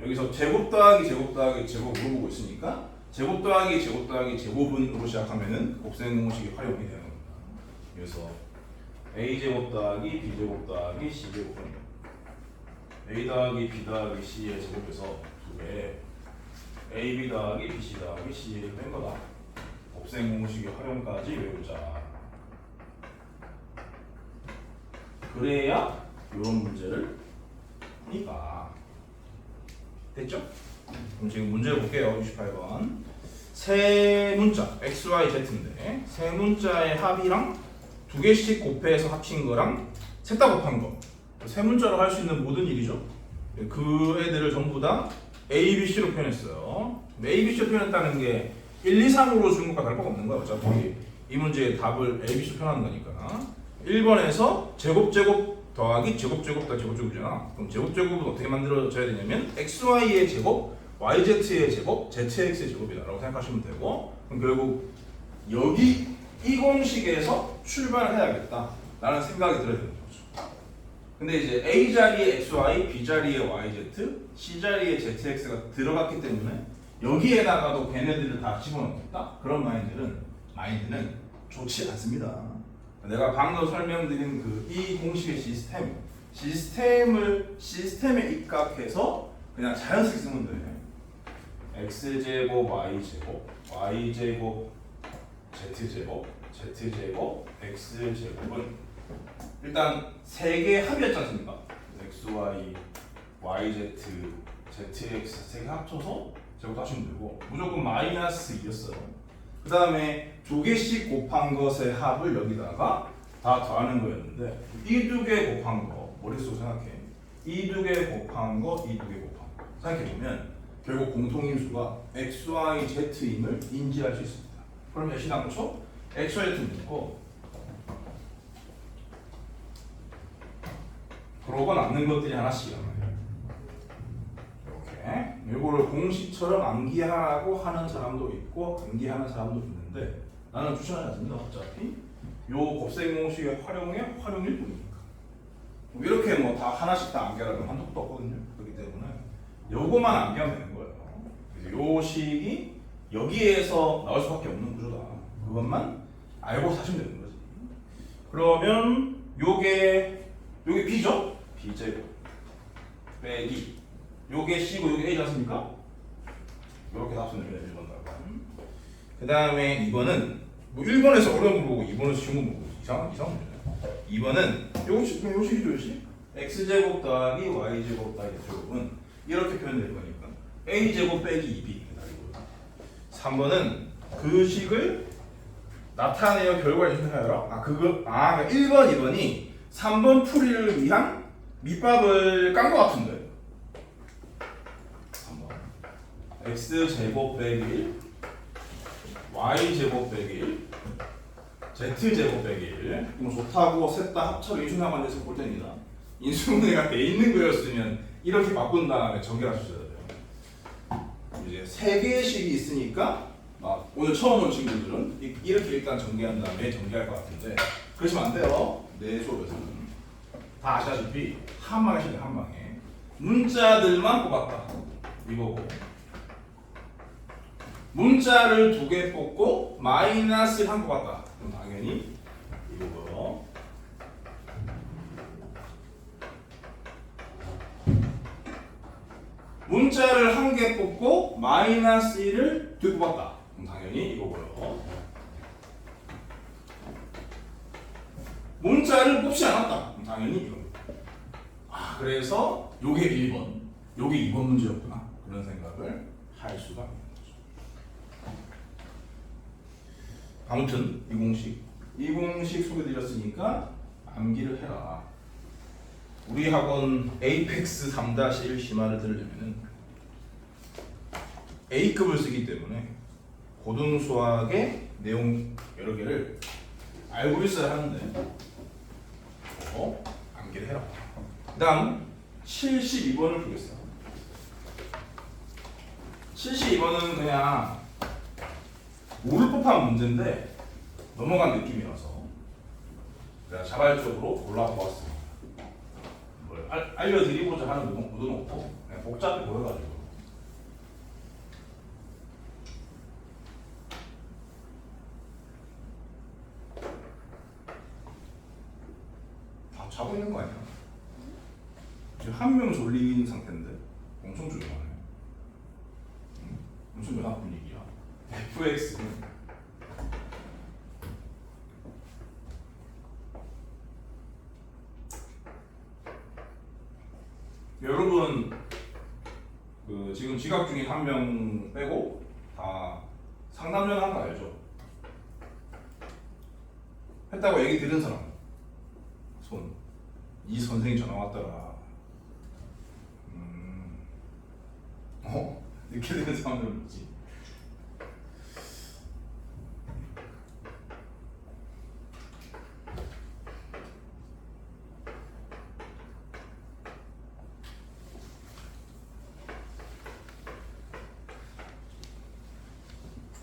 여기서 제곱 더하기 제곱 더하기 제곱 물어보고 있으니까 제곱 더하기 제곱 더하기 제곱은으로 시작하면은 곱셈 공식이 활용이 되는 겁니다. 그래서 A 제곱 더하기 B 제곱 더하기 C 제곱은 A 더하기 B 더하기 C의 제곱에서 두 배, AB 더하기 BC 더하기 C를 뺀 거다. 곱셈 공식의 활용까지 외우자. 그래야 이런 문제를 하니까. 됐죠? 그럼 지금 문제를 볼게요. 68번. 세 문자 x, y, z인데 세 문자의 합이랑 두 개씩 곱해서 합친 거랑 셋 다 곱한 거. 세 문자로 할 수 있는 모든 일이죠. 그 애들을 전부 다 A, B, C로 표현했어요. A, B, C로 표현했다는 게 1, 2, 3으로 준 것과 다를 바가 없는 거야. 어차피 이 문제의 답을 A, B, C로 표현하는 거니까. 1번에서 제곱 더하기 제곱 더하기 제곱이잖아. 그럼 제곱은 어떻게 만들어져야 되냐면 xy의 제곱, yz의 제곱, zx의 제곱이다라고 생각하시면 되고, 그럼 결국 여기 이 공식에서 출발을 해야겠다라는 생각이 들어야 되는 거죠. 근데 이제 a 자리에 xy, b 자리에 yz, c 자리에 zx가 들어갔기 때문에 여기에다가도 걔네들을 다 집어넣겠다? 그런 마인드는 좋지 않습니다. 내가 방금 설명드린 그 이 공식의 시스템에 입각해서 그냥 자연스럽게 쓰면 돼. x제곱, y제곱, z제곱, x제곱은 일단 세 개의 합이었지 않습니까? xy, yz, zx 세 개 합쳐서 제곱하시면 되고, 무조건 마이너스 2였어요. 그 다음에 두 개씩 곱한 것의 합을 여기다가 다 더하는 거였는데, 이 두 개 곱한 거 머릿속으로 생각해. 이 두 개 곱한 거, 이 두 개 곱한 거 생각해보면 결국 공통인수가 x, y, z임을 인지할 수 있습니다. 그럼 몇이 남죠? x, y, z 묻고, 그러고 남는 것들이 하나씩 남아요. 이렇게 이거를 공식처럼 암기하라고 하는 사람도 있고 암기하는 사람도 있는데, 나는 추천하지 않습니다. 어차피 요 곱셈 공식의 활용일 뿐이니까. 이렇게 뭐 다 하나씩 다 암기하라면 한도 끝도 없거든요. 그렇기 때문에 요거만 암기하면 되는 거예요. 그래서 요 식이 여기에서 나올 수밖에 없는 구조다. 그것만 알고 사시면 되는 거지. 그러면 요게 B죠? B제곱 빼기 요게 C고 요게 A지 않습니까? 요렇게 답수는 됩니다. 1번 답은. 그 다음에 2번은 뭐 1번에서 어려운 거 보고 2번에서 쉬운 거 보고 이상한 문제네. 2번은 요 식이죠. 요 식. x제곱 더하기 y제곱 더하기 제곱은 이렇게 표현될 거니까 a제곱 빼기 2b. 3번은 그 식을 나타내어 결과를 생각하여라. 그러니까 1번, 2번이 3번 풀이를 위한 밑밥을 깐 것 같은데. 3번 x제곱 빼기 1, y제곱 빼기 1, z제곱 빼기 1. 뭐 좋다고 셋 다 합쳐서 인수분해가 돼서 볼 때입니다. 인수분해가 돼 있는 거였으면 이렇게 바꾼 다음에 정리하셔야 돼요. 이제 세 개의 식이 있으니까 오늘 처음 온 친구들은 이렇게 일단 정리한 다음에 정리할 것 같은데, 그러시면 안 돼요. 내 수업에서는 다 아시다시피 한 방에 시작해. 한 방에 문자들만 뽑았다 이거고, 문자를 두 개 뽑고 마이너스를 한 뽑았다. 그럼 당연히 이거고요. 문자를 한 개 뽑고 마이너스 1을 두 개 뽑았다. 그럼 당연히 이거고요. 문자를 뽑지 않았다. 그럼 당연히 이겁니다. 아, 그래서 요게 1번, 요게 2번 문제였구나. 그런 생각을 할 수가 있는 거죠. 아무튼 이 공식 소개드렸으니까 암기를 해라. 우리 학원 에이펙스 3-1 심화를 들으려면은 A급을 쓰기 때문에 고등수학의 내용 여러 개를 알고 있어야 하는데 암기를 해라. 그 다음 72번을 보겠습니다. 72번은 그냥 모를 법한 문제인데 넘어간 느낌이라서 제가 자발적으로 골라보았습니다. 뭘 알려드리고자 하는 의도는 없고 그냥 복잡해 보여가지고. 다 자고 있는 거 아니야? 지금 한 명 졸린 상태인데 엄청 조용하네. 엄청 연합 분위기야. fx는 여러분 그 지금 지각 중에 한 명 빼고 다 상담전 한 거 알죠? 했다고 얘기 들은 사람 손. 이 선생이 전화 왔더라. 이렇게 되는 사람들은 있지.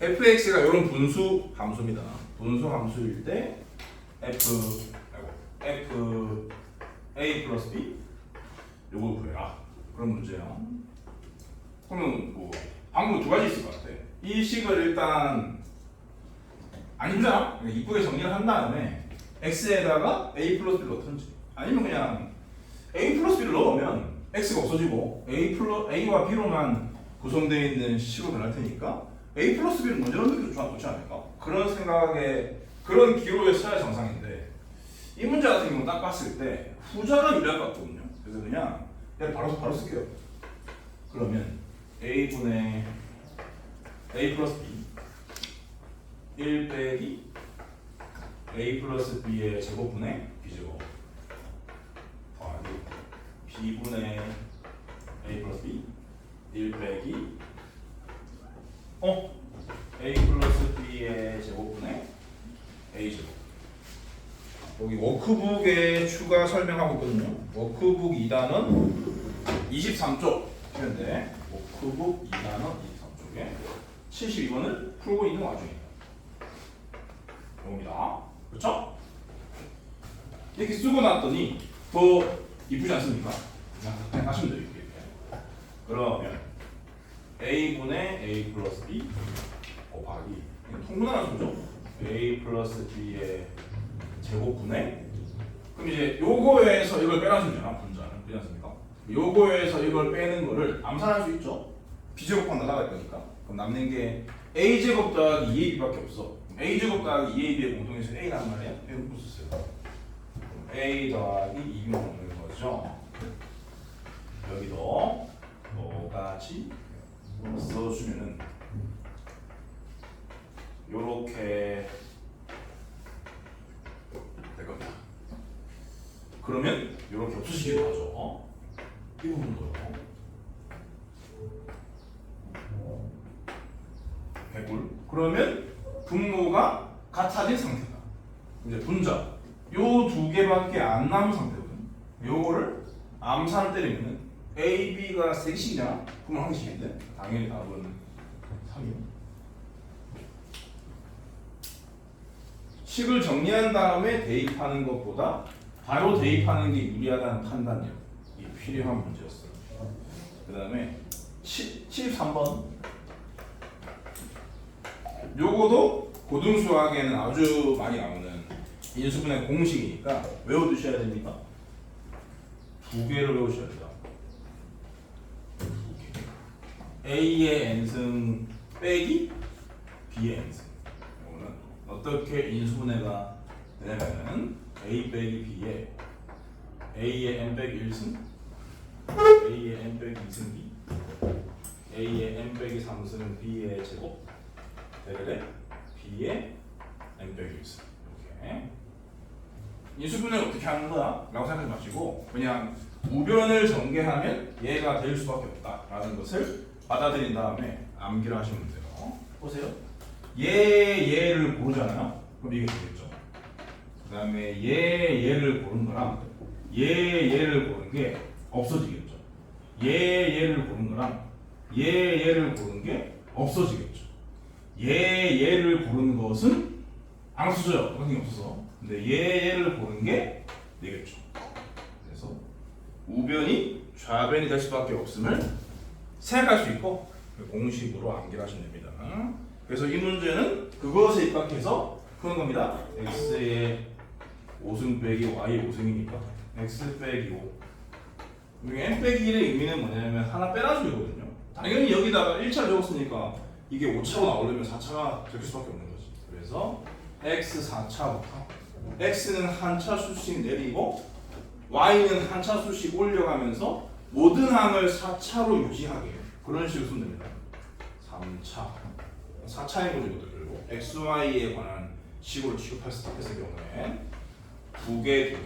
fx가 이런 분수 함수입니다. 분수 함수일 때 f a 플러스 b 요거 구해라. 그런 문제야. 그러면 뭐 방법 두 가지 있을 것 같아. 이 식을 일단 안 힘들잖아. 이쁘게 정리를 한 다음에 x에다가 a 플러스 b를 넣든지 아니면 그냥 a 플러스 b를 넣으면 x가 없어지고 a와 b로만 구성되어 있는 식으로 날 테니까 a 플러스 b를 먼저 넣는 게 좋지 않을까? 그런 생각에 그런 기로에 써야 정상인데 이 문제 같은 경우는 딱 봤을 때 후자가 유리할 것 같거든요. 그래서 그냥 바로 쓸게요. 그러면 a분의 a 플러스 b 1 빼기 a 플러스 b의 제곱분의 b제곱 더하기 b분의 a 플러스 b 1 빼기 a 플러스 b의 제곱분의 a제곱. 여기 워크북에 추가 설명하고 있거든요. 워크북 2단원 23쪽 했는데 워크북 2단원 23쪽에 72번을 풀고 있는 와중입니다. 이겁니다. 그렇죠? 이렇게 쓰고 났더니 더 이쁘지 않습니까? 그냥 하시면 돼요. 이렇게. 그러면 a분의 a 플러스 b 곱하기 통분하는 수죠. a 플러스 b의 제곱분의 그럼 이제 요거에서 이걸 빼라는 거잖아. 분자는 그렇지 않습니까? 요거에서 이걸 빼는 거를 암산할 수 있죠. b제곱만 날아갈 거니까. 그럼 남는 게 a제곱 더하기 2ab밖에 없어. a제곱 더하기 2ab의 공통에서 a라는 말이야. 이거 붙였어요. a 더하기 2b만 공통인 거죠. 여기도 똑같이 써주면은 요렇게 될 겁니다. 그러면 요렇게 없어지기도 하죠. 이 부분도요. 개꿀. 그러면 분모가 같아진 상태다. 이제 분자 요 두 개밖에 안 남은 상태거든. 요거를 암산을 때리면은 A, B가 세 개씩이잖아. 그러면 한 개씩인데 당연히 답은 3이요. 식을 정리한 다음에 대입하는 것보다 바로 대입하는 게 유리하다는 판단력이 필요한 문제였어요. 그 다음에 73번. 요거도 고등수학에는 아주 많이 나오는 인수분해 공식이니까 외워두셔야 됩니다. 두 개를 외우셔야 됩니다. 두 개. A의 n승 빼기 B의 n승. 이거는 어떻게 인수분해가 되냐면은 A 빼기 B에 A의 n 빼기 1승, A의 n 빼기 2승 B, A의 n 빼기 3승 B의 제곱 대래 B의 n 빼기 1승. 이렇게 인수분해를 어떻게 하는 거야? 라고 생각하지 마시고 그냥 우변을 전개하면 얘가 될 수밖에 없다라는 것을 받아들인 다음에 암기를 하시면 돼요. 보세요. 얘를 고르잖아요. 그럼 이게 되겠죠. 그 다음에 얘를 고른 거랑 얘를 고른 게 없어지겠죠. 얘를 고른 거랑 얘를 고른 게 없어지겠죠. 얘를 고른 것은 안 없어져요. 그런 게 없어서. 근데 얘를 고른 게 되겠죠. 그래서 우변이 좌변이 될 수밖에 없음을 생각할 수 있고 공식으로 암기를 하시면 됩니다. 그래서 이 문제는 그것에 입각해서 푸는 겁니다. x의 5승 빼기 y 5승이니까 x 빼기 5. 여기 n 빼기 1의 의미는 뭐냐면 하나 빼라주거든요. 당연히 여기다가 1차 적었으니까 이게 5차로 나오려면 4차가 적힐 수밖에 없는 거지. 그래서 x 4차부터 x는 한 차 수씩 내리고 y는 한 차 수씩 올려가면서 모든 항을 4차로 유지하게 그런 식으로 쓰면 됩니다. 3차 4차인 거죠. 이것도 xy에 관한 식으로 취급했을 경우에 두 개,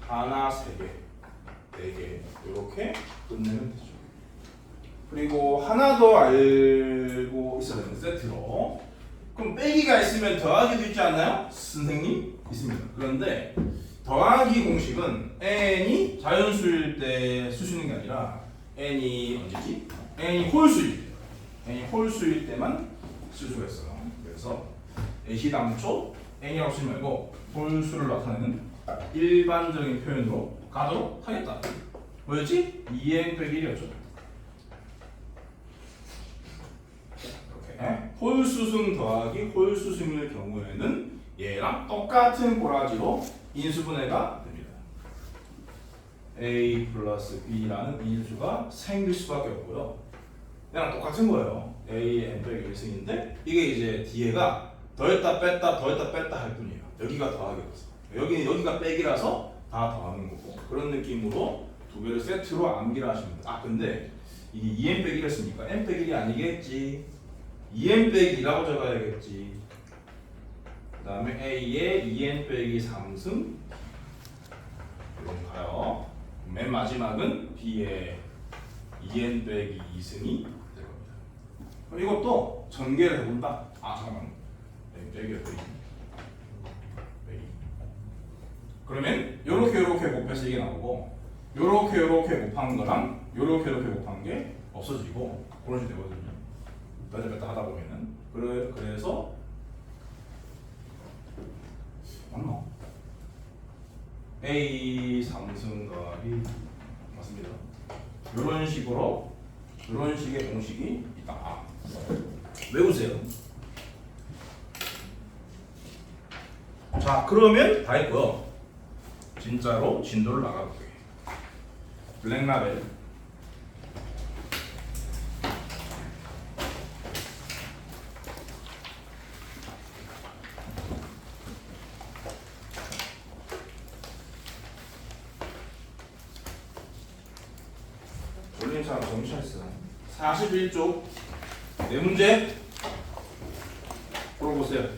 하나, 세 개, 네 개 이렇게 끝내면 되죠. 그리고 하나 더 알고 있어야 되는 세트로 그럼 빼기가 있으면 더하기도 있지 않나요? 선생님? 있습니다. 그런데 더하기 공식은 n이 자연수일 때 쓰시는 게 아니라 n이 언제지? n이 홀수일 때 n이 홀수일 때만 쓸 수가 있어요. 그래서 애시당초 n이라고 쓰지 말고 홀수를 나타내는 일반적인 표현으로 가도록 하겠다. 뭐였지? 2n 빼기 1이었죠. 이렇게 홀수승 더하기 홀수승일 경우에는 얘랑 똑같은 꼬라지로 인수분해가 됩니다. A 플러스 B라는 인수가 생길 수밖에 없고요. 얘랑 똑같은 거예요. A n 빼기 1승인데 이게 이제 뒤에가 더했다 뺐다 더했다 뺐다 할 뿐이에요. 여기가 더하기라서 여기가 빼기라서 다 더하는 거고 그런 느낌으로 두 개를 세트로 암기를 하시면 돼요. 아 근데 이게 2n 빼기 1이었으니까 n 빼기 1이 아니겠지. 2n 빼기 2라고 적어야겠지. 그 다음에 A의 2n 빼기 3승 이런 가요. 맨 마지막은 B의 2n 빼기 2승이 될 겁니다. 그럼 이것도 전개를 해본다. 아 잠깐만. 빼기야 빼기. 그러면 요렇게 곱해서 이게 나오고 요렇게 곱한 거랑 요렇게 곱한 게 없어지고 그런 식으로 되거든요. 뺐다 하다 보면은 그래서 맞나? A 3승 더하기 맞습니다. 요런 식으로 요런 식의 공식이 있다. 아, 외우세요. 자 그러면 다 했고요. 진짜로 진도를 나가볼게. 블랙라벨 올림사람 정시했어. 41쪽 네 문제 풀어보세요.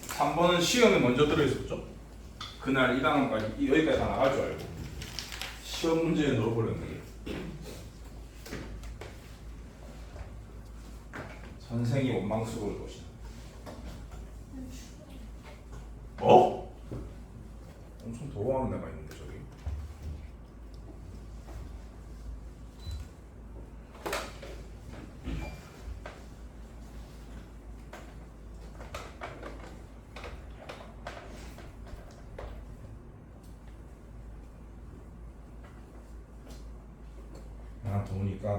3번은 시험에 먼저 들어있었죠. 그날 이 단원까지 여기까지 다 나갈 줄 알고 시험 문제에 넣어버렸네. 선생이 원망스러울 것이다. 뭐? 엄청 더러워하는 애가 있는데 저기. 나 더우니까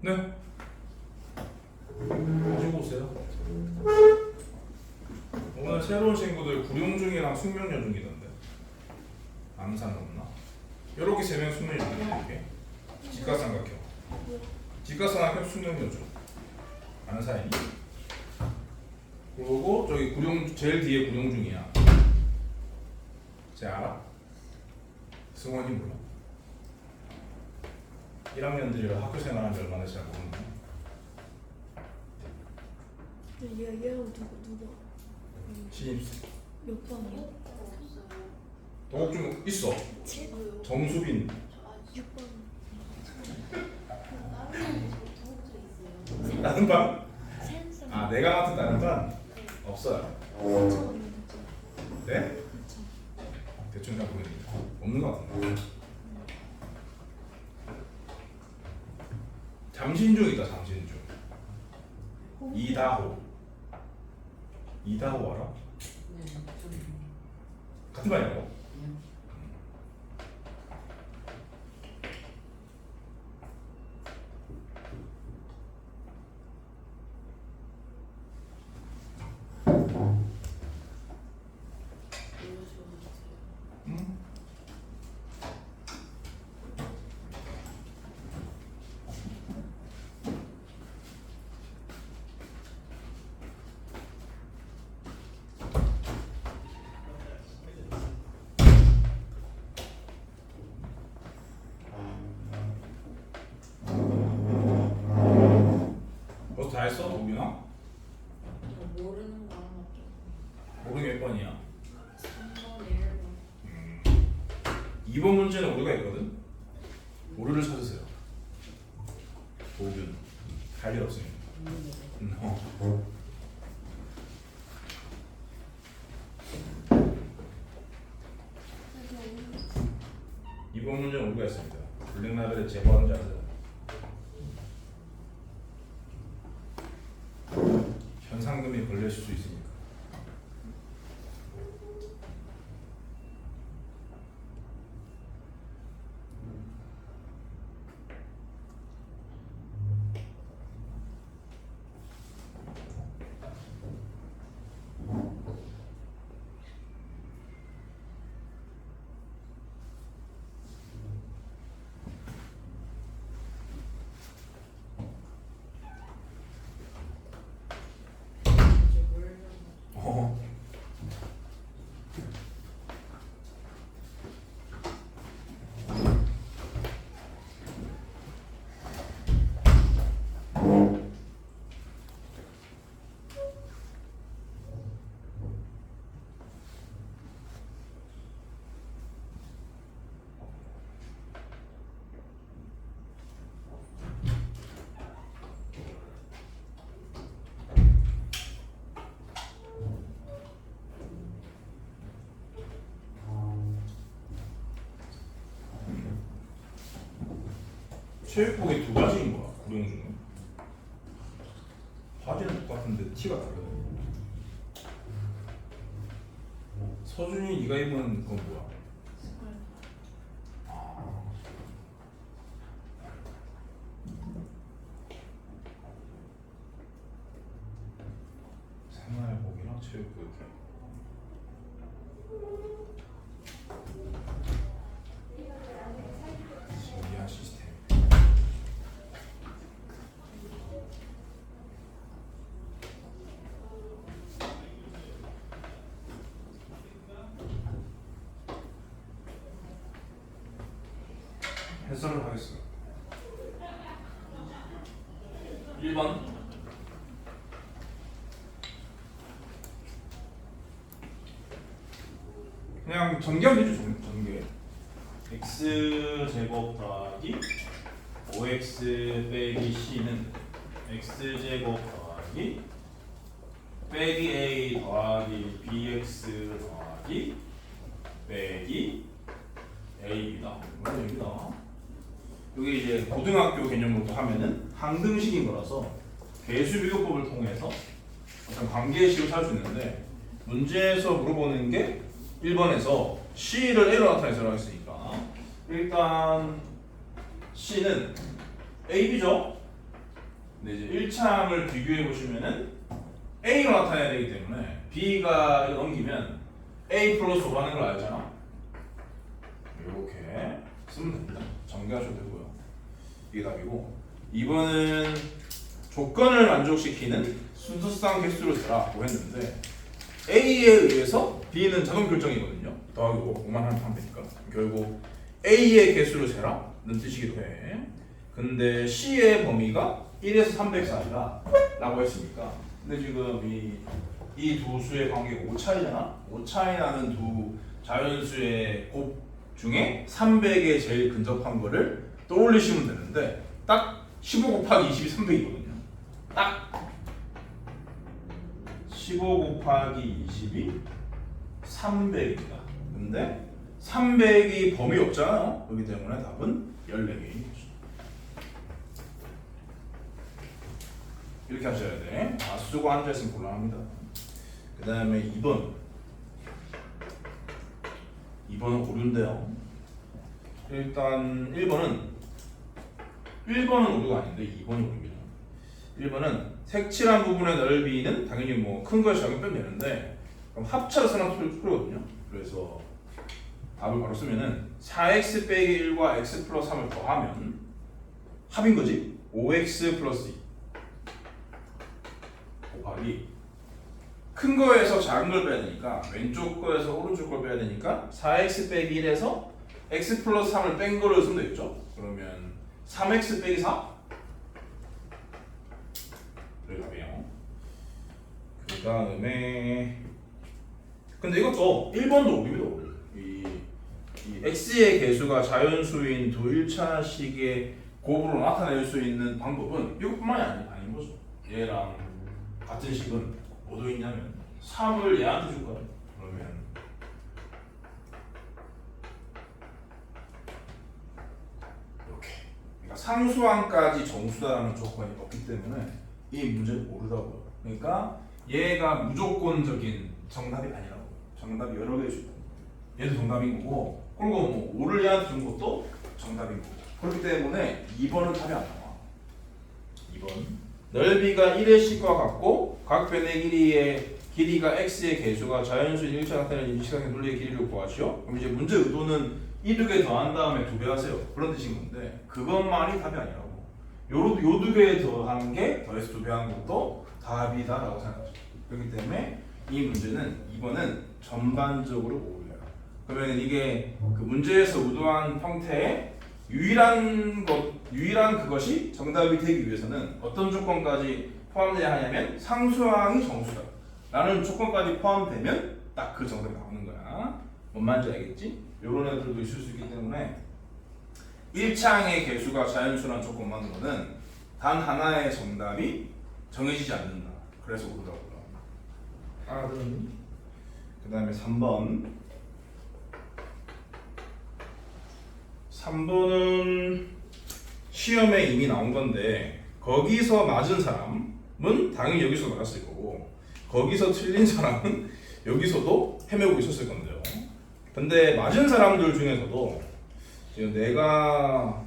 네. 가지고 오세요. 오늘 새로운 친구들 구룡중이랑 숙명여중이던데. 아는 사람 없나? 이렇게 세 명 숙명여중 이렇게. 직각삼각형. 직각삼각형 숙명여중. 아는 사람이? 그리고 저기 구룡 제일 뒤에 구룡중이야. 쟤 알아? 승원이 몰라. 1학년들이라 학교 생활한 지 얼마나 잘 모르는데. 얘랑 누구? 신입생. 몇 번이요? 동욱중 있어. 7번. 정수빈. 6번. 다른 반? 센스. 아 내가 맡은 다른 반? 없어요. 네? 대충 다 모르겠는데 없는 것 같은데. 잠신중 있다. 잠신중. 이다호. 이다호 알아? 네, 좀. 같은 반이라고? 응? 벌써 다 했어? 도균아? 모르는 거 하나밖에. 모르는 게 몇 번이야? 3번, 1번. 2번 문제는 오류가 있거든? 오류를 찾으세요. 도균. 할 일 없으니까. 어. 이번 문제는 오류가 있습니다. 블랙라벨에 제보하는지 아세요? 현상금이 걸릴 수 있으니까. 이제 모르는 거. 어. 체육복이 두 가지인 거야. 구룡중은. 바지는 똑같은데 티가 다르네. 서준이 네가 입은 건 뭐야? 아. 생활복이랑 체육복 이렇게. 신기한 시스템. 해설을 하겠습니다. 1번 그냥 전개하면 되죠. 전개. x제곱 더하기 5x 빼기 c는 x제곱 더하기 빼기 a 더하기 bx 더하기 빼기 a입니다. 이런 얘기다. 여기 이제 고등학교 개념부터 하면은 항등식인 거라서 배수비교법을 통해서 어떤 관계식을 찾을 수 있는데 문제에서 물어보는 게 1번에서 C를 A로 나타내서라고 했으니까 일단 C는 AB죠? 근데 이제 1차항을 비교해 보시면은 A로 나타내야 되기 때문에 B가 넘기면 A 플러스 5라는 걸 알잖아. 이렇게 쓰면 됩니다. 정리하셔도 되고요. 이게 답이고 2번은 조건을 만족시키는 순서상 개수를 세라고 했는데 A에 의해서 B는 자동 결정이거든요. 더하기 5만 하면 되니까 결국 A의 개수를 세라는 뜻이기도 해. 근데 C의 범위가 1에서 300 사이다 라고 했으니까 근데 지금 이 두 수의 관계가 5차이잖아. 5차이 나는 두 자연수의 곱 중에 300에 제일 근접한 거를 떠올리시면 되는데 딱 15 곱하기 20이 300이거든요. 딱 15 곱하기 20이 300입니다. 근데 300이 범위 없잖아요. 그렇기 때문에 답은 14개인 거죠. 이렇게 하셔야 돼. 쓰고 앉아있으면 곤란합니다. 그 다음에 2번은 오류인데요. 일단 1번은 오류가 아닌데 2번이 오류입니다. 1번은 색칠한 부분의 넓이는 당연히 뭐 큰 거에 작은 빼면 되는데 그럼 합쳐서 쓰는 소리거든요. 그래서 답을 바로 쓰면은 4x 빼기 1과 x 플러스 3을 더하면 합인 거지. 5x 플러스 2 곱하기 큰 거에서 작은 걸 빼야 되니까 왼쪽 거에서 오른쪽 걸 빼야 되니까 4x 빼기 1에서 x 플러스 3을 뺀 거를 쓰면 되겠죠. 그러면 3x 빼기 4 그래 답이에요. 그 다음에 근데 이것도 1번도 오류입니다. 이 x의 개수가 자연수인 두 1차식의 곱으로 나타낼 수 있는 방법은 이것뿐만이 아닌 거죠. 얘랑 같은 식은 뭐도 있냐면 3을 얘한테 줄 거야. 그러면 이렇게 그러니까 상수항까지 정수다라는 조건이 없기 때문에 이 문제는 모르다고요. 그러니까 얘가 무조건적인 정답이 아니라고. 정답이 여러 개 있고 얘도 정답인 거고 그리고 뭐 5를 얘한테 준 것도 정답인 거고 그렇기 때문에 2번은 답이 안 나와. 2번 넓이가 1의 식과 같고 각 변의 길이가 x의 개수가 자연수인 1차 나타내는 시각의 논리의 길이를 구하시오. 그럼 이제 문제 의도는 이 두 개 더한 다음에 2배 하세요. 그런 뜻인 건데 그것만이 답이 아니라고. 요 두 개 더한 게 더해서 2배 한 것도 답이다라고 생각하시죠. 그렇기 때문에 이 문제는 2번은 전반적으로 오류예요. 그러면 이게 그 문제에서 의도한 형태의 유일한 그것이 정답이 되기 위해서는 어떤 조건까지 포함되어야 하냐면 상수항이 정수다 라는 조건까지 포함되면 딱 그 정답이 나오는 거야. 뭔 말인지 알겠지? 요런 애들도 있을 수 있기 때문에 1차항의 개수가 자연수라는 조건만으로는 단 하나의 정답이 정해지지 않는다. 그래서 오르라고. 알아들었니? 그 다음에 3번은 시험에 이미 나온 건데 거기서 맞은 사람은 당연히 여기서 맞았을 거고 거기서 틀린 사람은 여기서도 헤매고 있었을 건데요. 근데 맞은 사람들 중에서도 지금 내가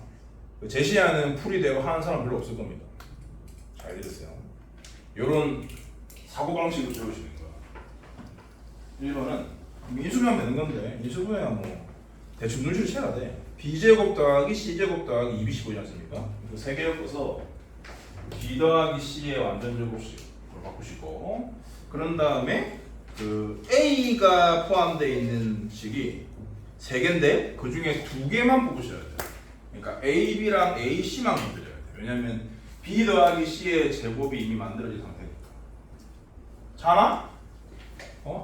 제시하는 풀이대로 하는 사람 별로 없을 겁니다. 잘 들으세요. 요런 사고방식으로 배우시는 거야. 1번은 인수분해하면 되는 건데 인수분해야 뭐 대충 눈치를 채야 돼. b제곱 더하기 c제곱 더하기 2bc 보이지 않습니까? 그 세 개 엮어서 b 더하기 c의 완전 제곱식으로 바꾸시고 그런 다음에 그 a가 포함되어 있는 식이 세 개인데 그 중에 두 개만 뽑으셔야 돼요. 그러니까 a, b랑 a, c만 만들어야 돼요. 왜냐면 b 더하기 c의 제곱이 이미 만들어진 상태니까. 자나?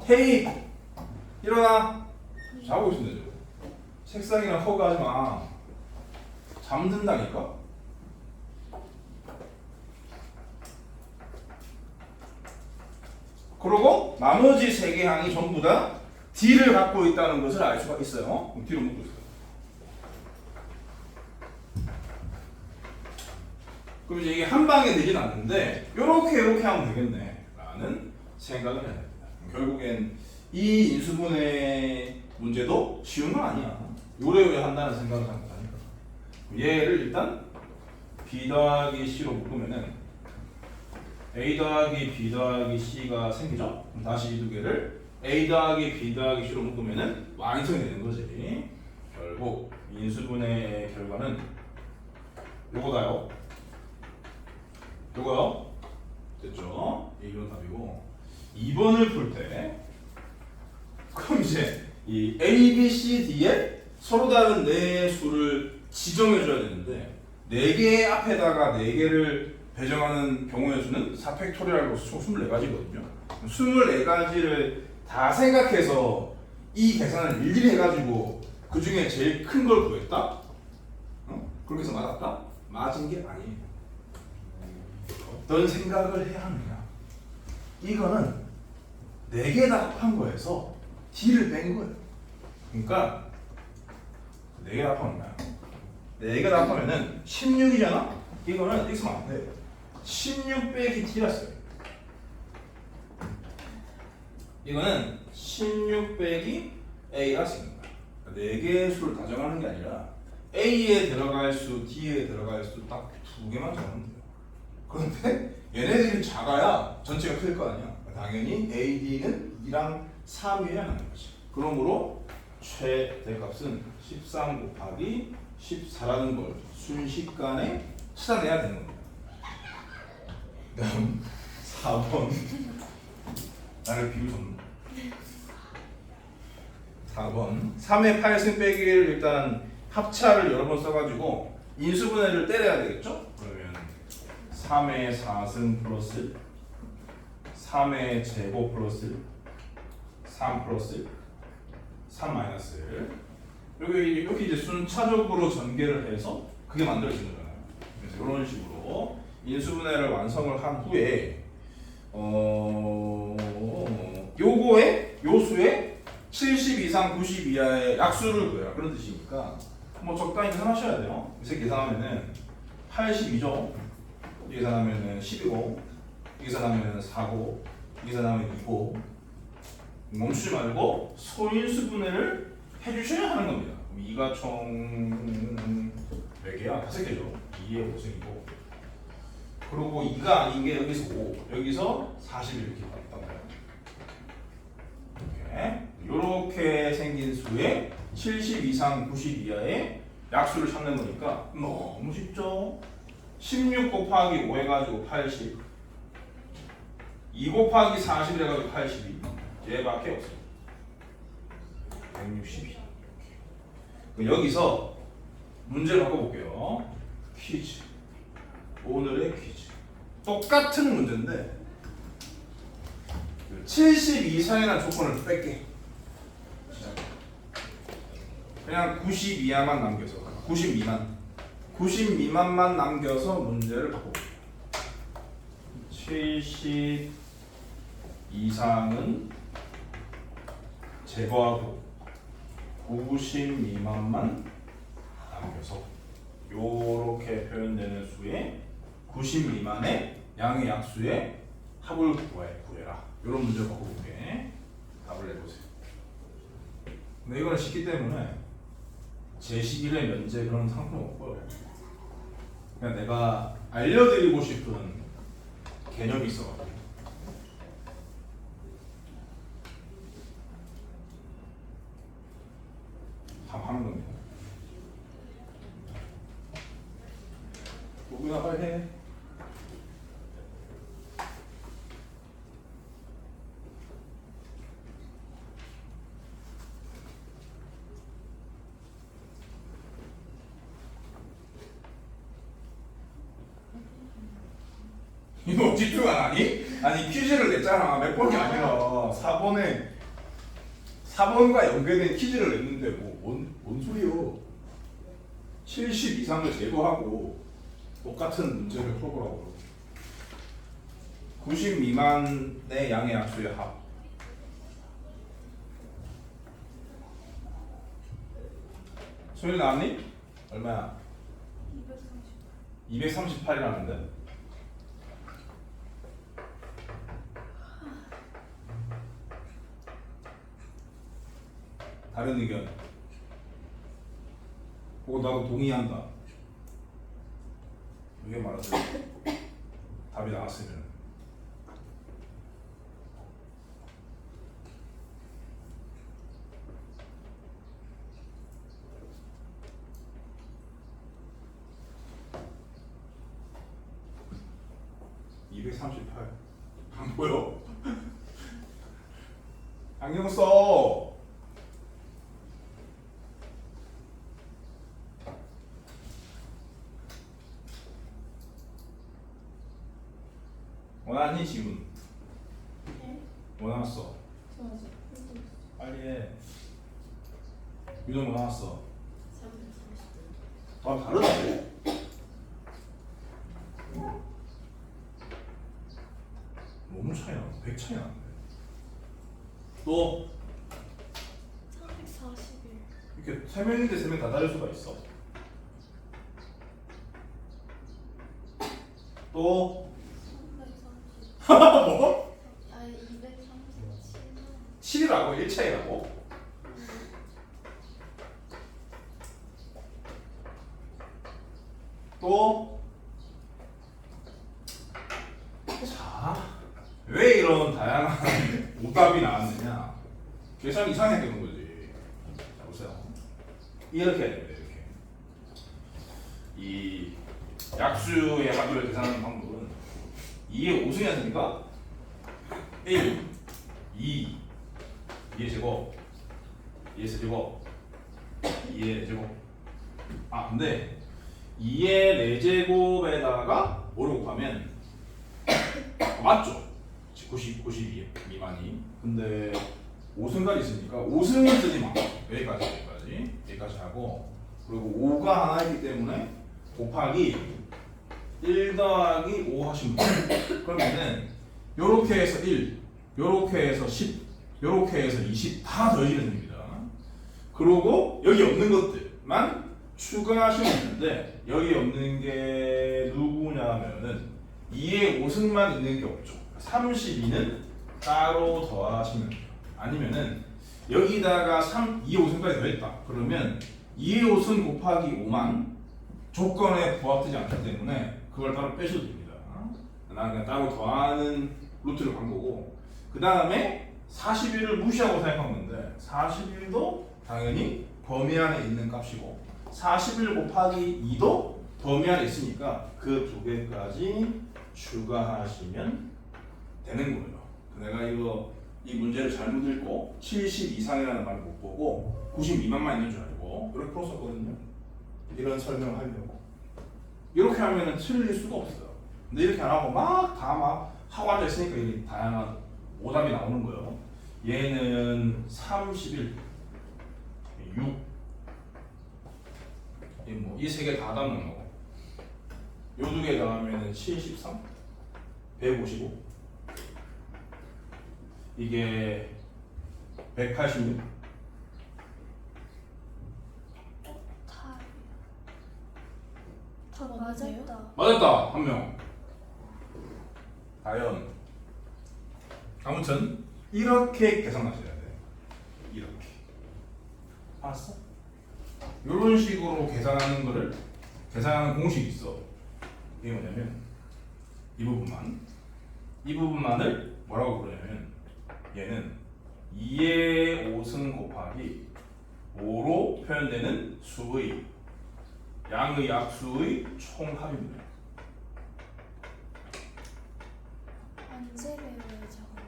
테이 일어나. 자고 있으면 되죠. 책상이랑 허가하지 마. 잠든다니까. 그리고 나머지 세 개 항이 전부 다 D를 갖고 있다는 것을 알 수가 있어요. D를 묶고 있어요. 그럼 이제 이게 한 방에 되진 않는데 이렇게 하면 되겠네 라는 생각을 해야 됩니다. 결국엔 이 인수분해 문제도 쉬운 건 아니야. 요래요래 한다는 생각을 하니까 얘를 일단 B 더하기 C로 묶으면은 A 더하기 B 더하기 C가 생기죠? 그럼 다시 이 두 개를 A 더하기 B 더하기 C로 묶으면은 완성이 되는 거지. 결국 인수분해의 결과는 요거다요. 요거요. 됐죠? 1번 답이고 2번을 풀 때 그럼 이제 이 A, B, C, D에 서로 다른 네 수를 지정해 줘야 되는데 4개 앞에다가 4개를 배정하는 경우의 수는 4팩토리얼로 총 24가지거든요. 24가지를 다 생각해서 이 계산을 일일이 해가지고 그 중에 제일 큰 걸 구했다? 그렇게 해서 맞았다? 맞은 게 아니에요. 어떤 생각을 해야 하느냐? 이거는 4개 다 합한 거에서 D를 뺀 거예요. 그러니까 4개 다 합하면 뭐야? 4개 다 합하면은 16이잖아? 이거는 X면 안 돼. 16 빼기 D라 써요. 이거는 16 빼기 A라 쓰는 거야. 4개의 수를 다 정하는 게 아니라 A에 들어갈 수, D에 들어갈 수 딱 2개만 정하면 돼요. 그런데 얘네들이 작아야 전체가 클 거 아니야. 당연히 A, D는 2랑 3이어야 하는 거지. 그러므로 최대값은 13 곱하기 14라는 걸 순식간에 찾아내야 되는 겁니다. 다음 4번 나를 비웃었네. 4번 3의 8승 빼기를 일단 합차를 여러 번 써가지고 인수분해를 때려야 되겠죠? 그러면 3의 4승 플러스 3의 제곱 플러스 3 플러스 3 마이너스 여기 이렇게 이제 순차적으로 전개를 해서 그게 만들어지는 거잖아요. 그래서 이런 식으로 인수분해를 완성을 한 후에 요거에 요수에 70 이상 90 이하의 약수를 구해라 그런 뜻이니까 뭐 적당히 계산하셔야 돼요. 이렇게 계산하면은 82죠. 이 계산하면은 10이고 이 계산하면은 4고 이 계산하면 2고 멈추지 말고 소인수분해를 해주셔야 하는 겁니다. 그럼 2가 총 몇 개야? 5개죠. 2의 5승이고 그리고 2가 아닌 게 여기서 5 여기서 40 이렇게 있단 말이에요. 이렇게 생긴 수에 70 이상 90 이하의 약수를 찾는 거니까 너무 쉽죠? 16 곱하기 5 해가지고 80 2 곱하기 40 해가지고 82 얘밖에 없어요. 162 여기서 문제를 바꿔볼게요. 퀴즈 오늘의 퀴즈 똑같은 문제인데 70 이상이라는 조건을 뺄게. 그냥 90 이하만 남겨서 90 미만 90 미만만 남겨서 문제를 바꿔볼게요. 70 이상은 제거하고 90 미만만 남겨서 요렇게 표현되는 수에 90 미만의 양의 약수의 합을 구해라. 이런 문제를 바꿔볼게. 답을 내보세요. 근데 이거는 쉽기 때문에 제시 1의 면제 그런 상품 없고요. 그냥 내가 알려드리고 싶은 개념이 있어가지고 하는 겁니다. 누구나 빨리 해. 이거 집중 안 하니? 아니 퀴즈를 냈잖아. 몇 번이 아니라 4번과 연계된 퀴즈를 냈는데 뭔 소리요? 70 이상을 제거하고 똑같은 문제를 풀어보라고. 90 미만의 양의 약수의 합. 소리 나왔니? 얼마야? 238이라는데? 다른 의견? 나도 동의한다. 이게 말하세요. 답이 나왔으면 138. 안 보여? 안경 써. 원하니 지금? 네? 원하았어. 저 아직 풀고 있어요. 빨리 해. 유동 원하았어. 330도. 아 다르다고? 너무 차이 나. 100 차이 나는데. 또 341. 이렇게 세 명인데 세 명 다 다를 수가 있어. 또 330. 뭐? 아니 237은 7이라고? 1 차이라고? 또 자, 왜 이런 다양한 오답이 나왔느냐? 계산 이상하게 되는 거지. 자, 보세요. 이렇게 해야 됩니다. 이렇게. 이 약수의 합을 계산하는 방법은 2의 5승이었으니까 1, 2, 2의 제곱, 2의 세제곱, 2의 4제곱. 아 근데 2의 4제곱에다가 5를 곱하면 맞죠? 92 미만이. 근데 5승까지 있으니까 5승은 쓰지 마. 여기까지 하고, 그리고 5가 하나 있기 때문에 곱하기 1 더하기 5 하시면 돼요. 그러면은 요렇게 해서 1, 요렇게 해서 10, 요렇게 해서 20 다 더해지는 됩니다. 그리고 여기 없는 것들만 추가하시면 되는데, 여기 없는 게 누구냐면은 2의 5승만 있는 게 없죠. 32는 따로 더하시면 돼요. 아니면은 여기다가 2의 5승까지 더했다. 그러면 2의 5승 곱하기 5만 조건에 부합되지 않기 때문에 그걸 따로 빼셔도 됩니다. 나는 그냥 따로 더하는 루트를 간 거고, 그 다음에 41을 무시하고 생각한 건데 41도 당연히 범위 안에 있는 값이고, 41 곱하기 2도 범위 안에 있으니까 그 두 개까지 추가하시면 되는 거예요. 내가 이 문제를 잘못 읽고 70 이상이라는 말을 못 보고 90 미만만 있는 줄 알고 이렇게 풀었었거든요. 이런 설명을 하려고. 이렇게 하면은 틀릴 수가 없어요. 근데 이렇게 안 하고 막 하고 앉아 있으니까 이게 다양한 오답이 나오는 거예요. 얘는 31, 6, 이 세 개 다 담는 거고, 요 두 개 더하면은 73, 155, 이게 186. 다 맞았다. 맞았다. 한 명. 과연. 아무튼 이렇게 계산하셔야 돼. 이렇게. 알았어? 이런 식으로 계산하는 거를, 계산하는 공식이 있어. 이게 뭐냐면 이 부분만을 뭐라고 부르냐면, 얘는 2의 5승 곱하기 5로 표현되는 수의 양의 약수의 총합입니다. 언제 배워요 저거?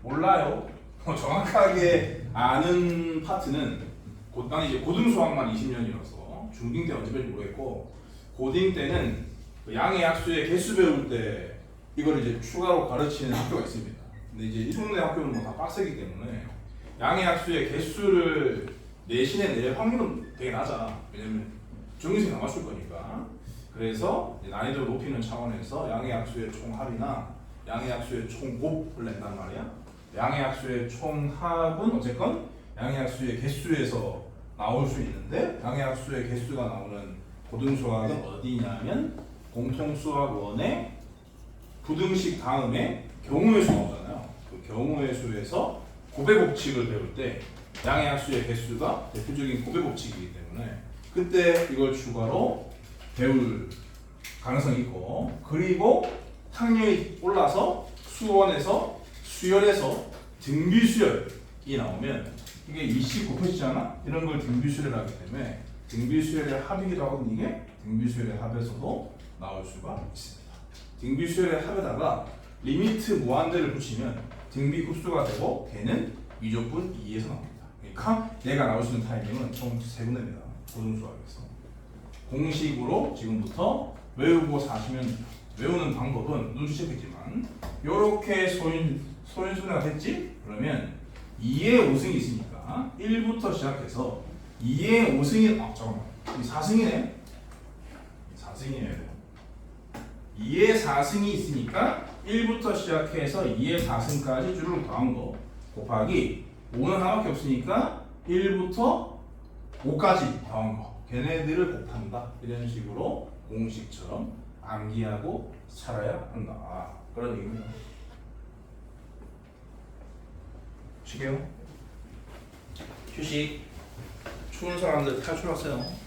몰라요. 정확하게 아는 파트는 난 이제 고등 수학만 20년이라서 중딩 때 언제 배울지 모르겠고, 고딩 때는 그 양의 약수의 개수 배울 때 이걸 이제 추가로 가르치는 학교가 있습니다. 근데 이제 이 동네 학교는 뭐 다 빡세기 때문에 양의 약수의 개수를 내신에 낼 확률은 되게 낮아. 왜냐면 중위생 안 맞출 거니까. 그래서 난이도를 높이는 차원에서 양의 약수의 총합이나 양의 약수의 총곱을 낸단 말이야. 양의 약수의 총합은 어쨌건 양의 약수의 개수에서 나올 수 있는데, 양의 약수의 개수가 나오는 고등수학은 어디냐면 공통수학원의 부등식 다음에 경우의 수 나오잖아요. 그 경우의 수에서 곱의 법칙을 배울 때 양의 약수의 개수가 대표적인 곱의 법칙이기 때문에 그때 이걸 추가로 배울 가능성이 있고, 그리고 학년이 올라서 수원에서 수열에서 등비수열이 나오면 이게 이씨 곱해지잖아? 이런 걸 등비수열을 하기 때문에 등비수열의 합이기도 하거든요. 이게 등비수열의 합에서도 나올 수가 있습니다. 등비 수열의 합에다가 리미트 무한대를 붙이면 등비 흡수가 되고 걔는 미적분 2에서 나옵니다. 그러니까 얘가 나올 수 있는 타이밍은 총 3군데입니다. 고등수학에서. 공식으로 지금부터 외우고 사시면 돼요. 외우는 방법은 눈치채겠지만 요렇게 소인수가 됐지? 그러면 2의 5승이 있으니까 1부터 시작해서 2의 5승이 잠깐만 이 4승이네? 4승이에요. 2의 4승이 있으니까 1부터 시작해서 2의 4승까지 줄을 더한 거 곱하기 5는 하나밖에 없으니까 1부터 5까지 더한 거 걔네들을 곱한다. 이런 식으로 공식처럼 암기하고 살아야 한다. 그런 얘기입니다. 쉬게요. 휴식. 추운 사람들 탈출하세요.